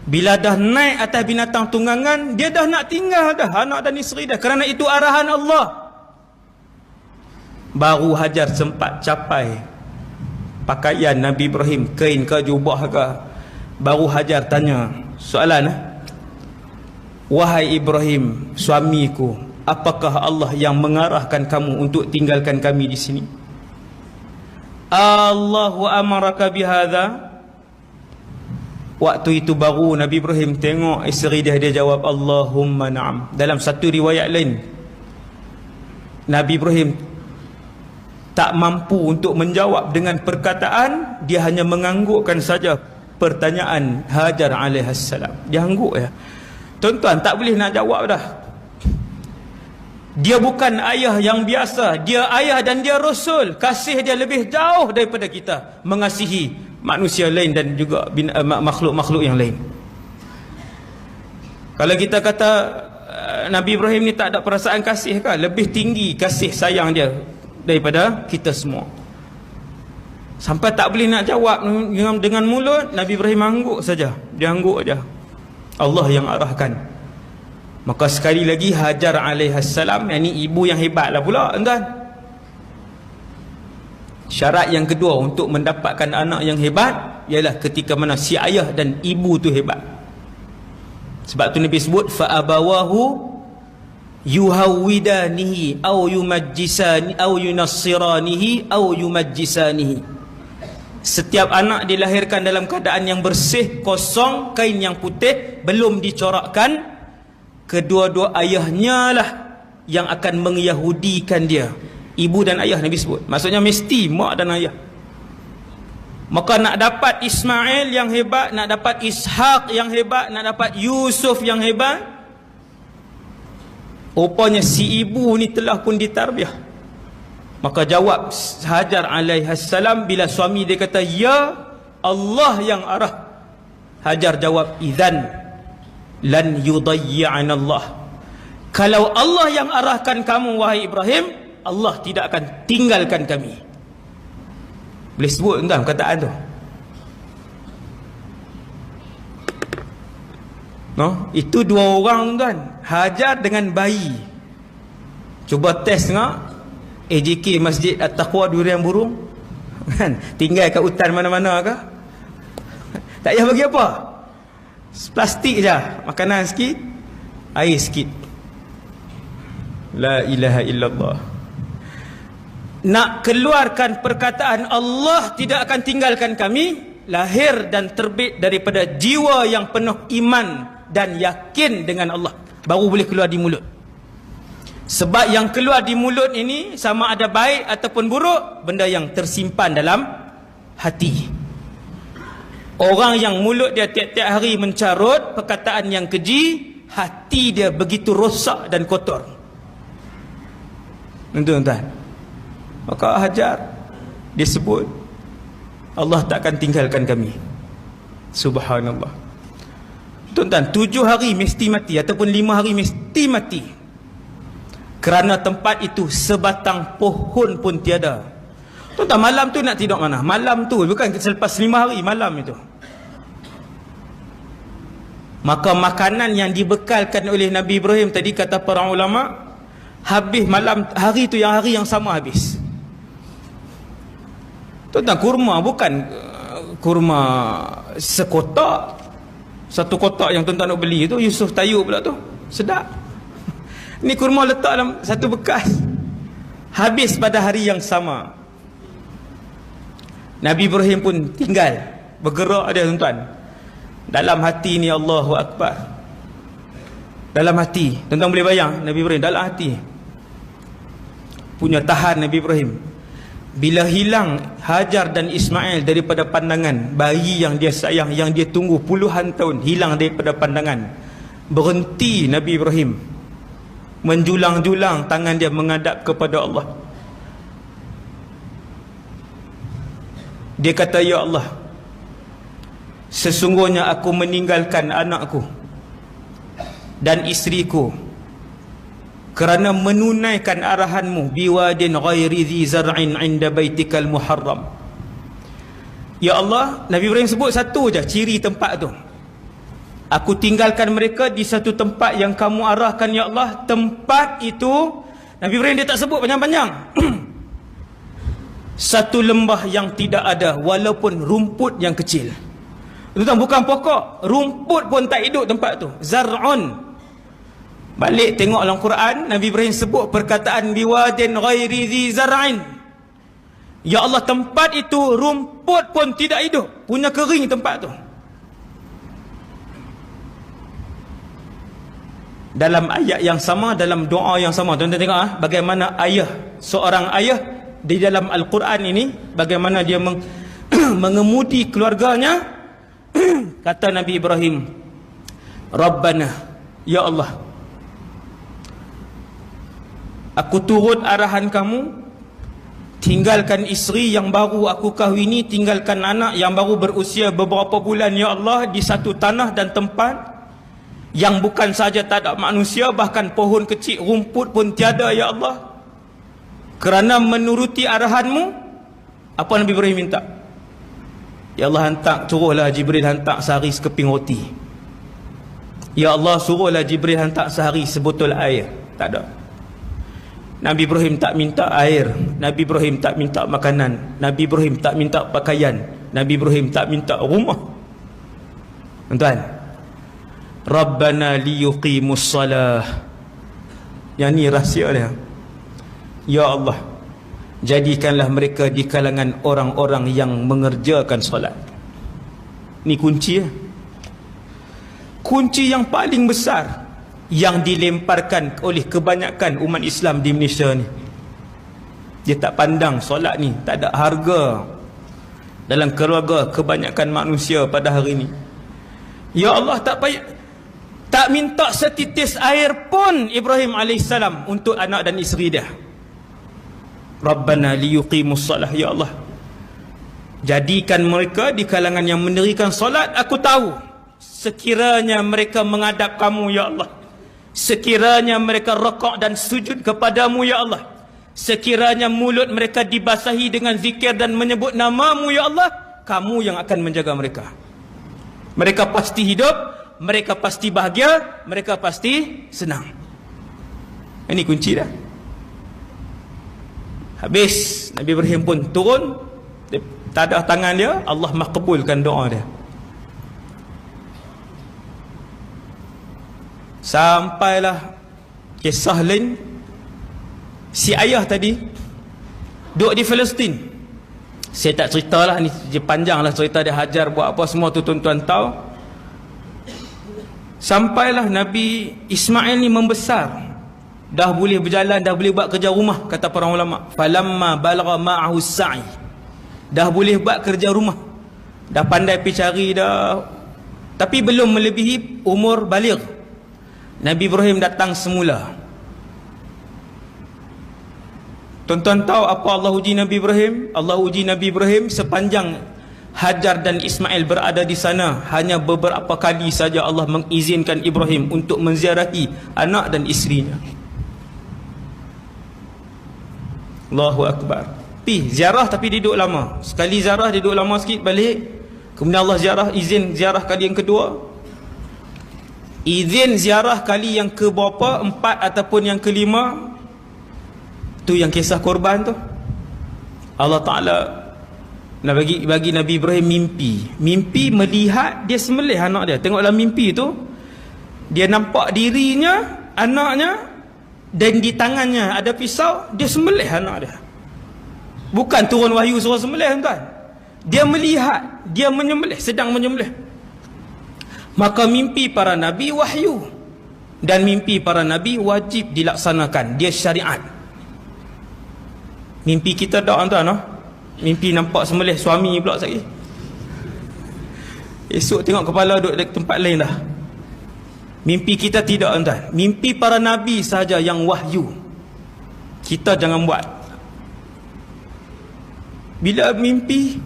Bila dah naik atas binatang tunggangan, dia dah nak tinggal dah anak dan isteri dah, kerana itu arahan Allah. Baru Hajar sempat capai pakaian Nabi Ibrahim, kain ke jubah ke. Baru Hajar tanya soalan, wahai Ibrahim, suamiku, apakah Allah yang mengarahkan kamu untuk tinggalkan kami di sini? Allahu amaraka bihadza. Waktu itu baru Nabi Ibrahim tengok isteri dia, dia jawab Allahumma na'am. Dalam satu riwayat lain, Nabi Ibrahim tak mampu untuk menjawab dengan perkataan, dia hanya menganggukkan saja pertanyaan Hajar alaihissalam. Dia angguk ya. Tuan-tuan, tak boleh nak jawab dah. Dia bukan ayah yang biasa, dia ayah dan dia Rasul. Kasih dia lebih jauh daripada kita mengasihi manusia lain dan juga makhluk-makhluk yang lain. Kalau kita kata Nabi Ibrahim ni tak ada perasaan kasih ke? Lebih tinggi kasih sayang dia daripada kita semua. Sampai tak boleh nak jawab dengan mulut, Nabi Ibrahim angguk saja. Dia angguk saja. Allah yang arahkan. Maka sekali lagi Hajar alaihissalam, yang ni ibu yang hebat lah pula tuan. Syarat yang kedua untuk mendapatkan anak yang hebat ialah ketika mana si ayah dan ibu tu hebat. Sebab tu Nabi sebut fa abawahu yuhawidanihi au yumajjisani au yunassiranihi au yumajjisanihi. Setiap anak dilahirkan dalam keadaan yang bersih, kosong, kain yang putih, belum dicorakkan. Kedua-dua ayahnya lah yang akan mengyahudikan dia. Ibu dan ayah Nabi sebut. Maksudnya mesti mak dan ayah. Maka nak dapat Ismail yang hebat, nak dapat Ishaq yang hebat, nak dapat Yusuf yang hebat, rupanya si ibu ni telah pun ditarbiah. Maka jawab Hajar alaihissalam bila suami dia kata, ya Allah yang arah. Hajar jawab, idzan lan yudayyi'ana Allah. Kalau Allah yang arahkan kamu wahai Ibrahim, Allah tidak akan tinggalkan kami. Boleh sebut entah perkataan tu? No? Itu 2 orang tuan, Hajar dengan bayi. Cuba test tengok AJK Masjid At-Taqwa Durian Burung kan, tinggal kat hutan mana-mana ke, tak payah bagi apa, plastik je, makanan sikit, air sikit. La ilaha illallah. Nak keluarkan perkataan Allah tidak akan tinggalkan kami, lahir dan terbit daripada jiwa yang penuh iman dan yakin dengan Allah, baru boleh keluar di mulut. Sebab yang keluar di mulut ini sama ada baik ataupun buruk, benda yang tersimpan dalam hati. Orang yang mulut dia tiap-tiap hari mencarut perkataan yang keji, hati dia begitu rosak dan kotor. Tuan-tuan, maka Hajar dia sebut, Allah takkan tinggalkan kami. Subhanallah. Tuan-tuan, 7 hari mesti mati ataupun 5 hari mesti mati. Kerana tempat itu sebatang pohon pun tiada. Tuan-tuan, malam tu nak tidur mana? Malam tu, bukan selepas 5 hari, malam itu. Maka makanan yang dibekalkan oleh Nabi Ibrahim tadi, kata para ulama, habis malam, hari tu yang hari yang sama habis. Tuan-tuan, kurma bukan kurma sekotak. Satu kotak yang tuan-tuan nak beli tu, Yusuf Tayyub pula tu, sedap. Ni kurma letak dalam satu bekas, habis pada hari yang sama. Nabi Ibrahim pun tinggal, bergerak dia tuan-tuan. Dalam hati ni Allahu Akbar. Dalam hati, tuan-tuan boleh bayang Nabi Ibrahim dalam hati punya tahan Nabi Ibrahim. Bila hilang Hajar dan Ismail daripada pandangan, bayi yang dia sayang, yang dia tunggu puluhan tahun, hilang daripada pandangan, berhenti Nabi Ibrahim, menjulang-julang tangan dia menghadap kepada Allah. Dia kata, ya Allah, sesungguhnya aku meninggalkan anakku dan isteriku kerana menunaikan arahanmu, biwadin ghairi dhi zar'in 'inda baitikal muharram. Ya Allah, Nabi Ibrahim sebut satu je ciri tempat tu. Aku tinggalkan mereka di satu tempat yang kamu arahkan, ya Allah. Tempat itu Nabi Ibrahim dia tak sebut panjang-panjang. Satu lembah yang tidak ada, walaupun rumput yang kecil. Tuan-tuan, bukan pokok, rumput pun tak hidup tempat tu. Zar'un. Balik tengok dalam Quran, Nabi Ibrahim sebut perkataan biwadin ghairi dhi zar'in. Ya Allah, tempat itu rumput pun tidak hidup, punya kering tempat tu. Dalam ayat yang sama, dalam doa yang sama, tuan-tuan tengok bagaimana ayah, seorang ayah di dalam Al-Quran ini, bagaimana dia mengemudi keluarganya. Kata Nabi Ibrahim, Rabbana, ya Allah, aku turut arahan kamu, tinggalkan isteri yang baru aku kahwini, tinggalkan anak yang baru berusia beberapa bulan, ya Allah, di satu tanah dan tempat yang bukan saja tak ada manusia, bahkan pohon kecil, rumput pun tiada, ya Allah. Kerana menuruti arahanmu, apa Nabi Ibrahim minta? Ya Allah, suruhlah Jibril hantar sehari sekeping roti. Ya Allah, suruhlah Jibril hantar sehari sebotol air. Tak ada. Nabi Ibrahim tak minta air, Nabi Ibrahim tak minta makanan, Nabi Ibrahim tak minta pakaian, Nabi Ibrahim tak minta rumah. Tuan-tuan, Rabbana liyuqimus salah. Yang ni rahsia dia. Ya Allah, jadikanlah mereka di kalangan orang-orang yang mengerjakan solat. Ni kunci ya. Kunci yang paling besar yang dilemparkan oleh kebanyakan umat Islam di Malaysia ni. Dia tak pandang solat ni tak ada harga dalam keluarga kebanyakan manusia pada hari ni. Ya Allah, tak payah, tak minta setitis air pun Ibrahim AS untuk anak dan isteri dia. Rabbana liyuqimus salah. Ya Allah, jadikan mereka di kalangan yang mendirikan solat. Aku tahu sekiranya mereka menghadap kamu, ya Allah, sekiranya mereka rakaat dan sujud kepadamu, ya Allah, sekiranya mulut mereka dibasahi dengan zikir dan menyebut namamu, ya Allah, kamu yang akan menjaga mereka. Mereka pasti hidup, mereka pasti bahagia, mereka pasti senang. Ini kunci dah. Habis Nabi Ibrahim pun turun, tadah tangan dia, Allah makbulkan doa dia. Sampailah kisah lain, si ayah tadi duduk di Palestin. Saya tak ceritalah, ni panjanglah cerita dia, Hajar buat apa semua tu tuan-tuan tahu. Sampailah Nabi Ismail ni membesar. dah boleh berjalan, dah boleh buat kerja rumah, kata para ulama. Falamma balagha ma'ahu sa'i, dah boleh buat kerja rumah, dah pandai pergi cari dah, tapi belum melebihi umur baligh. Nabi Ibrahim datang semula. Tuan-tuan tahu apa Allah uji Nabi Ibrahim? Allah uji Nabi Ibrahim sepanjang Hajar dan Ismail berada di sana, hanya beberapa kali saja Allah mengizinkan Ibrahim untuk menziarahi anak dan isterinya. Allahu Akbar. Ziarah tapi duduk lama. Sekali ziarah dia duduk lama sikit, balik. Kemudian Allah izin ziarah kali yang kedua. Izin ziarah kali yang ke berapa? 4 ataupun yang kelima. Tu yang kisah korban tu. Allah Ta'ala nak bagi Nabi Ibrahim mimpi melihat dia sembelih anak dia. Tengok dalam mimpi tu, dia nampak dirinya, anaknya, dan di tangannya ada pisau, dia sembelih anak dia. Bukan turun wahyu suruh sembelih, tuan. Dia melihat dia menyembelih, sedang menyembelih. Maka mimpi para nabi wahyu, dan mimpi para nabi wajib dilaksanakan, dia syariat. Mimpi kita tak, tuan, mimpi nampak sembelih suami pula sekali. Esok tengok kepala duduk di tempat lain dah. Mimpi kita tidak, tuan. Mimpi para nabi sahaja yang wahyu. Kita jangan buat. Bila mimpi,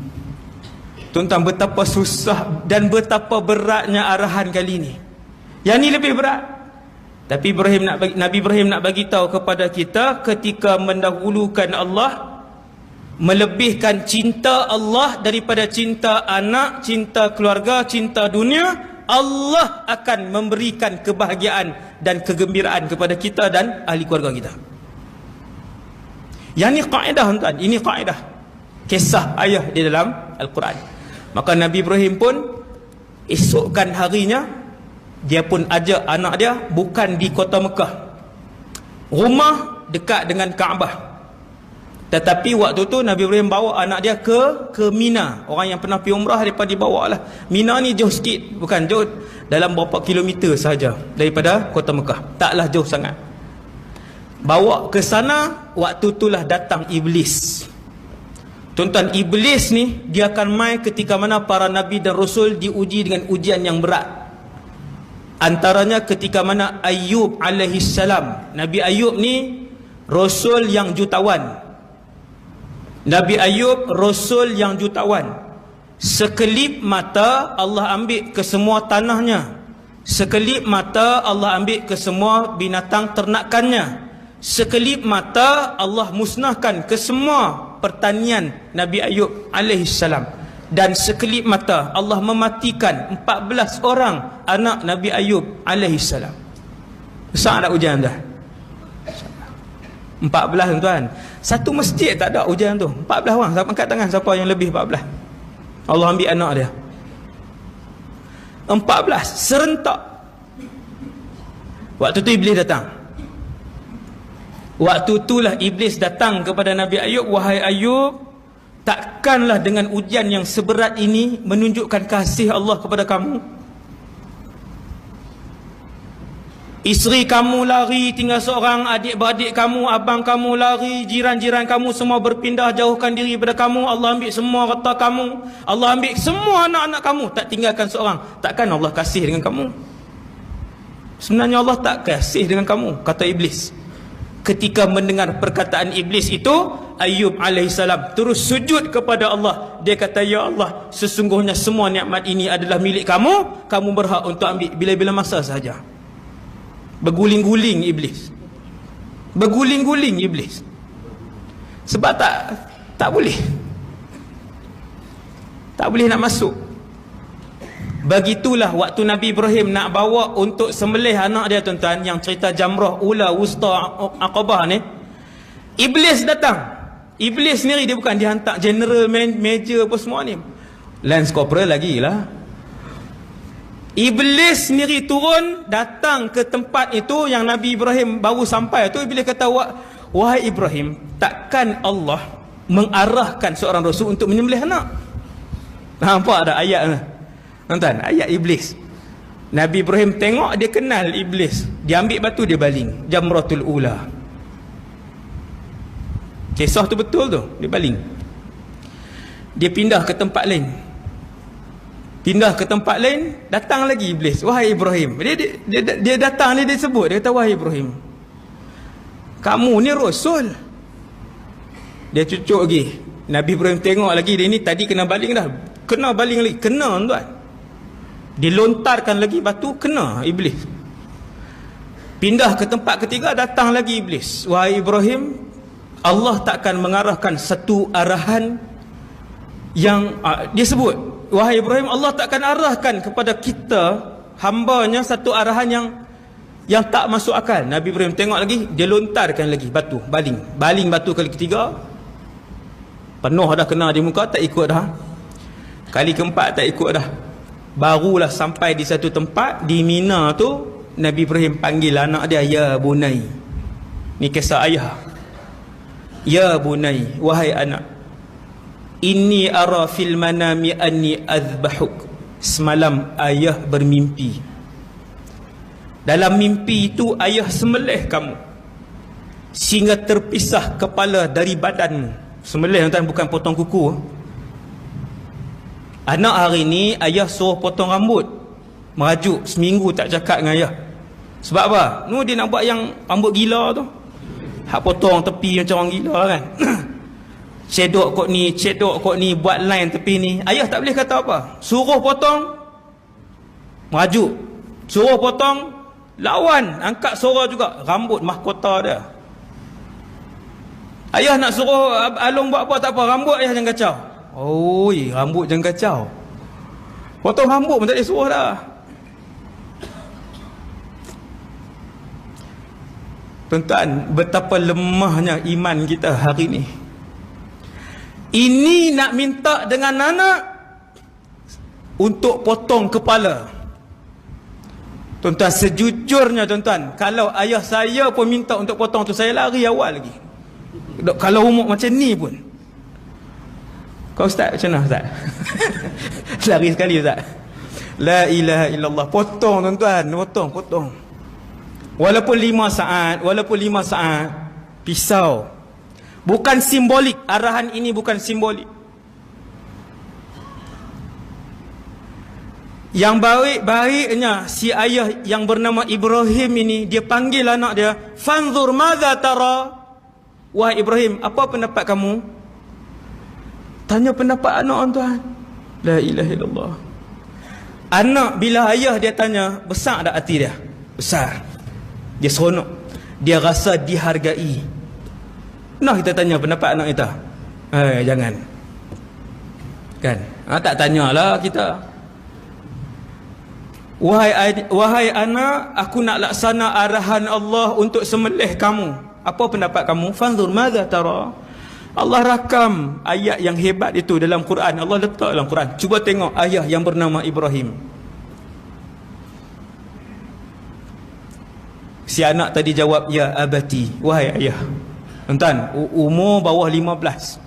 tuan-tuan, betapa susah dan betapa beratnya arahan kali ini. Yang ni lebih berat. Tapi Nabi Ibrahim nak bagi tahu kepada kita, ketika mendahulukan Allah, melebihkan cinta Allah daripada cinta anak, cinta keluarga, cinta dunia, Allah akan memberikan kebahagiaan dan kegembiraan kepada kita dan ahli keluarga kita. Yang ni kaedah, tuan. Ini kaedah kisah ayah di dalam Al-Quran. Maka Nabi Ibrahim pun esokkan harinya, dia pun ajak anak dia, bukan di kota Mekah, rumah dekat dengan Kaabah. Tetapi waktu tu Nabi Ibrahim bawa anak dia ke Mina. Orang yang pernah pergi umrah daripada dibawa lah. Mina ni jauh sikit, bukan jauh, dalam berapa kilometer sahaja daripada kota Mekah. Taklah jauh sangat. Bawa ke sana, waktu itulah datang iblis. Tuan-tuan, iblis ni dia akan mai ketika mana para nabi dan rasul diuji dengan ujian yang berat. Antaranya ketika mana Ayub alaihi salam. Nabi Ayub ni rasul yang jutawan. Nabi Ayub rasul yang jutawan. Sekelip mata Allah ambil ke semua tanahnya. Sekelip mata Allah ambil ke semua binatang ternakannya. Sekelip mata Allah musnahkan ke semua pertanian Nabi Ayub alaihi salam. Dan sekelip mata Allah mematikan 14 orang anak Nabi Ayub alaihi salam. Besar tak ujian dah? 14, tuan. Satu masjid tak ada ujian tu. 14 orang. Siapa angkat tangan siapa yang lebih 14? Allah ambil anak dia. 14 serentak. Waktu tu iblis datang. Waktu itulah iblis datang kepada Nabi Ayub, wahai Ayub, takkanlah dengan ujian yang seberat ini menunjukkan kasih Allah kepada kamu? Isteri kamu lari tinggal seorang, adik-beradik kamu, abang kamu lari, jiran-jiran kamu semua berpindah jauhkan diri daripada kamu. Allah ambil semua harta kamu, Allah ambil semua anak-anak kamu, tak tinggalkan seorang. Takkan Allah kasih dengan kamu? Sebenarnya Allah tak kasih dengan kamu, kata iblis. Ketika mendengar perkataan iblis itu, Ayub alaihissalam terus sujud kepada Allah. Dia kata, ya Allah, sesungguhnya semua nikmat ini adalah milik kamu. Kamu berhak untuk ambil bila-bila masa sahaja. Berguling-guling iblis. Berguling-guling iblis. Sebab tak boleh. Tak boleh nak masuk. Begitulah waktu Nabi Ibrahim nak bawa untuk sembelih anak dia, tuan-tuan, yang cerita Jamrah Ula Wusta Aqabah ni, iblis datang. Iblis sendiri, dia bukan dihantar general manager apa semua ni, lance corporal lagi lah. Iblis sendiri turun datang ke tempat itu yang Nabi Ibrahim baru sampai tu. Iblis kata, wahai Ibrahim, takkan Allah mengarahkan seorang rasul untuk menyembelih anak? Nampak ada ayat, tuan-tuan, ayat iblis. Nabi Ibrahim tengok, dia kenal iblis. Dia ambil batu, dia baling. Jamratul ula. Kisah tu betul tu. Dia baling. Dia pindah ke tempat lain. Pindah ke tempat lain, datang lagi iblis. Wahai Ibrahim. Dia datang ni, dia sebut. Dia kata, wahai Ibrahim, kamu ni Rasul. Dia cucuk lagi. Nabi Ibrahim tengok lagi, dia ni tadi kena baling dah. Kena baling lagi. Kena tuan. Dilontarkan lagi batu, kena iblis. Pindah ke tempat ketiga, datang lagi iblis. Wahai Ibrahim, Allah takkan mengarahkan satu arahan yang dia sebut, wahai Ibrahim, Allah takkan arahkan kepada kita hambanya satu arahan yang tak masuk akal. Nabi Ibrahim tengok lagi, dia lontarkan lagi batu, baling batu kali ketiga, penuh dah kena di muka, tak ikut dah. Kali keempat tak ikut dah. Barulah sampai di satu tempat di Mina tu, Nabi Ibrahim panggil anak dia, ya bunai. Ni kisah ayah. Ya bunai, wahai anak, inni ara fil manami anni azbahuk. Semalam ayah bermimpi. Dalam mimpi itu ayah sembelih kamu sehingga terpisah kepala dari badanmu. Sembelih tuan, bukan potong kuku. Anak hari ni ayah suruh potong rambut, merajuk seminggu tak cakap dengan ayah. Sebab apa? Dia nak buat yang rambut gila tu, hak potong tepi macam orang gila kan. Cedok kot ni, buat line tepi ni. Ayah tak boleh kata apa. Suruh potong, merajuk. Suruh potong, lawan, angkat suara juga. Rambut mahkota dia. Ayah nak suruh Along buat apa, tak apa. Rambut ayah jangan kacau. Oi, rambut jangan kacau. Potong rambut pun tak boleh suruh dah. Tuan-tuan, betapa lemahnya iman kita hari ni. Ini nak minta dengan anak untuk potong kepala. Tuan-tuan, sejujurnya tuan-tuan, kalau ayah saya pun minta untuk potong tu, saya lari awal lagi. Kalau umur macam ni pun. Kau ustaz macam mana ustaz? Lari sekali ustaz. La ilaha illallah. Potong tuan-tuan, potong. Walaupun 5 saat, pisau. Bukan simbolik, arahan ini bukan simbolik. Yang baik-baiknya si ayah yang bernama Ibrahim ini, dia panggil anak dia, fanzur madza tara. Wahai Ibrahim, apa pendapat kamu? Tanya pendapat anak tuan. La ilaha illallah. Anak bila ayah dia tanya, besar tak hati dia? Besar. Dia seronok. Dia rasa dihargai. Nah, kita tanya pendapat anak kita. Jangan. Kan? Tak tanyalah kita. Wahai anak, aku nak laksana arahan Allah untuk sembelih kamu. Apa pendapat kamu? Fanzur madza tara. Allah rakam ayat yang hebat itu dalam Quran. Allah letak dalam Quran. Cuba tengok ayah yang bernama Ibrahim. Si anak tadi jawab, ya abati, wahai ayah. Tuan, umur bawah 15.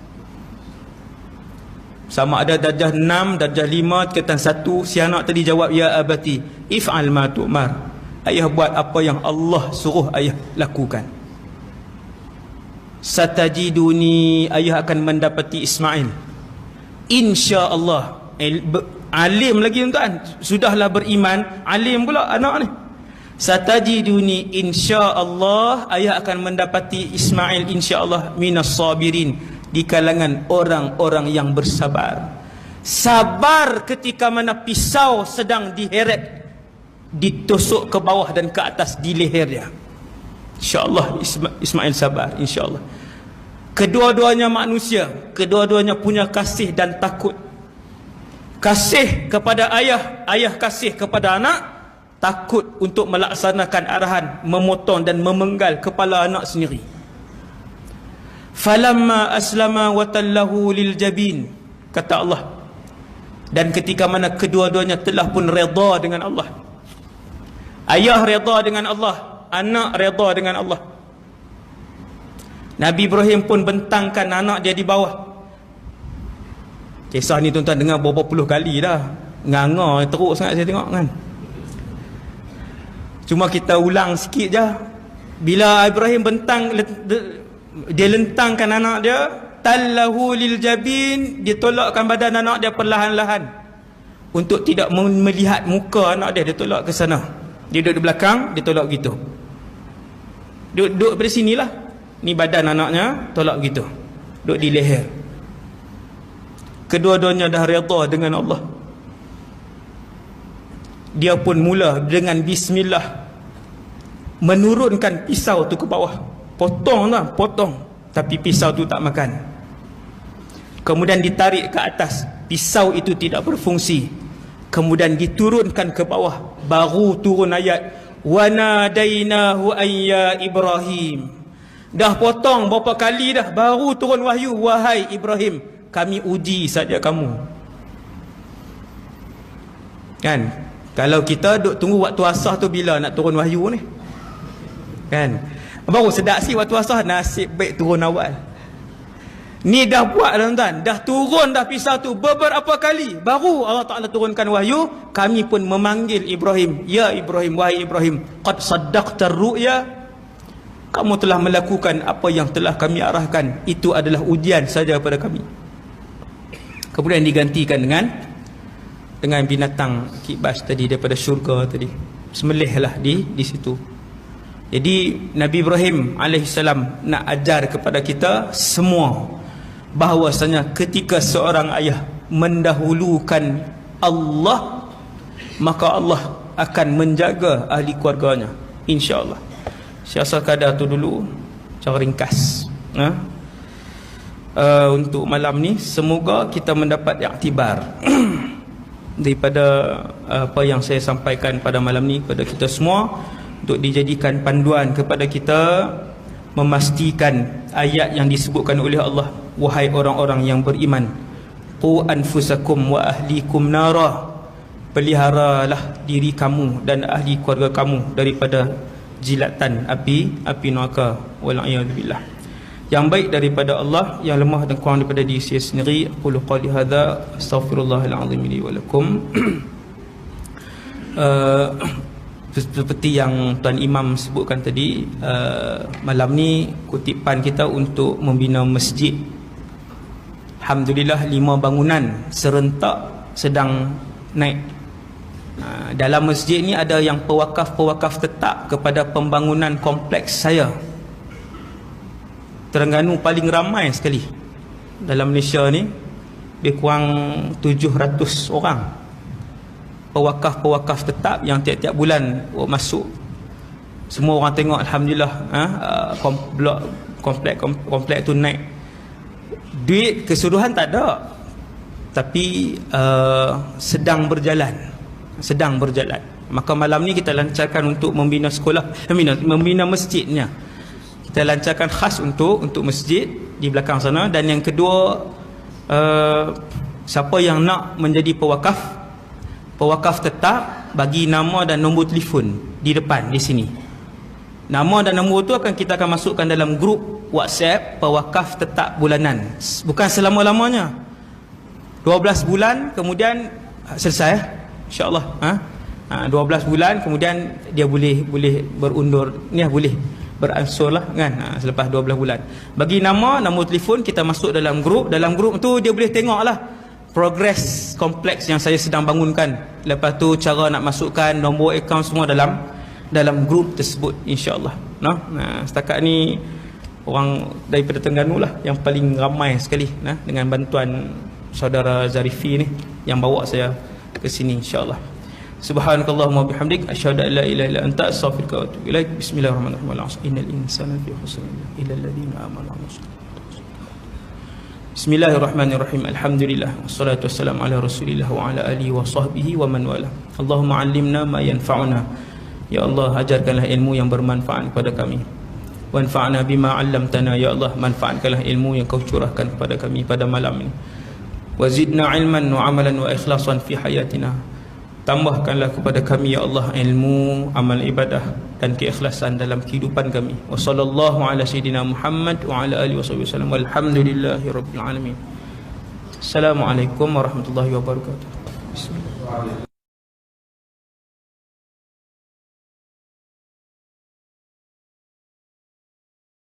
Sama ada darjah 6, darjah 5, tingkatan 1. Si anak tadi jawab, ya abati, if'al ma tu'mar. Ayah buat apa yang Allah suruh ayah lakukan. Satajiduni, ayah akan mendapati Ismail. InsyaAllah. Alim lagi tuan, sudahlah beriman, alim pula anak ni. Satajiduni insya-Allah, ayah akan mendapati Ismail insya-Allah minas sabirin, di kalangan orang-orang yang bersabar. Sabar ketika mana pisau sedang diheret, ditusuk ke bawah dan ke atas di leher dia. Insya-Allah Ismail sabar, insya-Allah. Kedua-duanya manusia, kedua-duanya punya kasih dan takut. Kasih kepada ayah, ayah kasih kepada anak. Takut untuk melaksanakan arahan memotong dan memenggal kepala anak sendiri. Falamma aslama wa tallahu lil jabin, kata Allah. Dan ketika mana kedua-duanya telah pun redha dengan Allah. Ayah redha dengan Allah, anak redha dengan Allah. Nabi Ibrahim pun bentangkan anak dia di bawah. Kisah ni tuan-tuan dengar berapa puluh kali dah. Nganga teruk sangat saya tengok kan. Cuma kita ulang sikit je. Bila Ibrahim dia lentangkan anak dia, tallahu lil jabin, dia tolakkan badan anak dia perlahan-lahan untuk tidak melihat muka anak dia. Dia tolak ke sana, dia duduk di belakang, dia tolak begitu. Duduk pada sinilah, ni badan anaknya, tolak begitu, duduk di leher. Kedua-duanya dah redha dengan Allah. Dia pun mula dengan bismillah menurunkan pisau tu ke bawah. Potong, tapi pisau tu tak makan. Kemudian ditarik ke atas, pisau itu tidak berfungsi. Kemudian diturunkan ke bawah, baru turun ayat wa nadainahu ayya Ibrahim. Dah potong berapa kali dah, baru turun wahyu, wahai Ibrahim, kami uji saja kamu. Kan? Kalau kita duk tunggu waktu asar tu bila nak turun wahyu ni? Kan? Baru sedap si waktu asar, nasib baik turun awal. Ni dah buat tuan-tuan, dah turun dah pisau tu beberapa kali, baru Allah Ta'ala turunkan wahyu. Kami pun memanggil Ibrahim, ya Ibrahim, wahai Ibrahim, qad saddaqta ru'ya, kamu telah melakukan apa yang telah kami arahkan, itu adalah ujian saja pada kami. Kemudian digantikan dengan binatang kibas tadi daripada syurga tadi, sembelihlah di situ. Jadi Nabi Ibrahim alaihissalam nak ajar kepada kita semua bahawasanya ketika seorang ayah mendahulukan Allah, maka Allah akan menjaga ahli keluarganya, insya-Allah. Siasat kadar tu dulu cara ringkas. Untuk malam ni semoga kita mendapat iktibar daripada apa yang saya sampaikan pada malam ni kepada kita semua, untuk dijadikan panduan kepada kita memastikan ayat yang disebutkan oleh Allah, wahai orang-orang yang beriman, qu anfusakum wa ahlikum nara, peliharalah diri kamu dan ahli keluarga kamu daripada jilatan api neraka, wal'iyadzubillah. Yang baik daripada Allah, yang lemah dan kurang daripada diri saya sendiri. Aqulu qali hadza astaghfirullahal azim li wa lakum. Seperti yang Tuan Imam sebutkan tadi, malam ni kutipan kita untuk membina masjid. Alhamdulillah 5 bangunan serentak sedang naik. Dalam masjid ni ada yang pewakaf tetap kepada pembangunan kompleks saya. Terengganu paling ramai sekali dalam Malaysia ni, lebih kurang 700 orang pewakaf tetap yang tiap-tiap bulan masuk. Semua orang tengok, alhamdulillah, komplek tu naik. Duit keseluruhan tak ada, tapi sedang berjalan. Maka malam ni kita lancarkan untuk membina sekolah, membina masjidnya. Kita lancarkan khas untuk masjid di belakang sana. Dan yang kedua, siapa yang nak menjadi pewakaf tetap, bagi nama dan nombor telefon di depan di sini. Nama dan nombor tu kita akan masukkan dalam grup WhatsApp pewakaf tetap bulanan. Bukan selama-lamanya, 12 bulan kemudian selesai, insya-Allah. 12 bulan kemudian dia boleh berundur ni, boleh beransur lah kan, selepas 12 bulan. Bagi nama, nombor telefon, kita masuk dalam grup. Dalam grup tu dia boleh tengok lah progres kompleks yang saya sedang bangunkan. Lepas tu cara nak masukkan nombor akaun semua dalam grup tersebut, insya-Allah. Setakat ni orang daripada Terengganu lah yang paling ramai sekali, dengan bantuan saudara Zarifi ni yang bawa saya ke sini, insya-Allah. Subhanakallahumma bihamdik, asyhadu an la ilaha illa anta, astaghfiruka wa atubu ilaik. Bismillahirrahmanirrahim. Innal insana fi khusr illa alladziina aamanu wa Bismillahirrahmanirrahim. Alhamdulillah wassalatu wassalamu ala Rasulillah wa ala alihi wa sahbihi wa man wala. Allahumma 'allimna ma yanfa'una. Ya Allah, ajarkanlah ilmu yang bermanfaat kepada kami. Wanfa'na bima 'allamtana. Ya Allah, manfaatkanlah ilmu yang Kau curahkan kepada kami pada malam ini. Wazidna 'ilman wa 'amalan wa ikhlasan fi hayatina. Tambahkanlah kepada kami, ya Allah, ilmu, amal ibadah dan keikhlasan dalam kehidupan kami. Wa sallallahu ala sayyidina Muhammad wa ala alihi wasallam. Walhamdulillahi rabbil alamin. Assalamualaikum warahmatullahi wabarakatuh. Bismillah.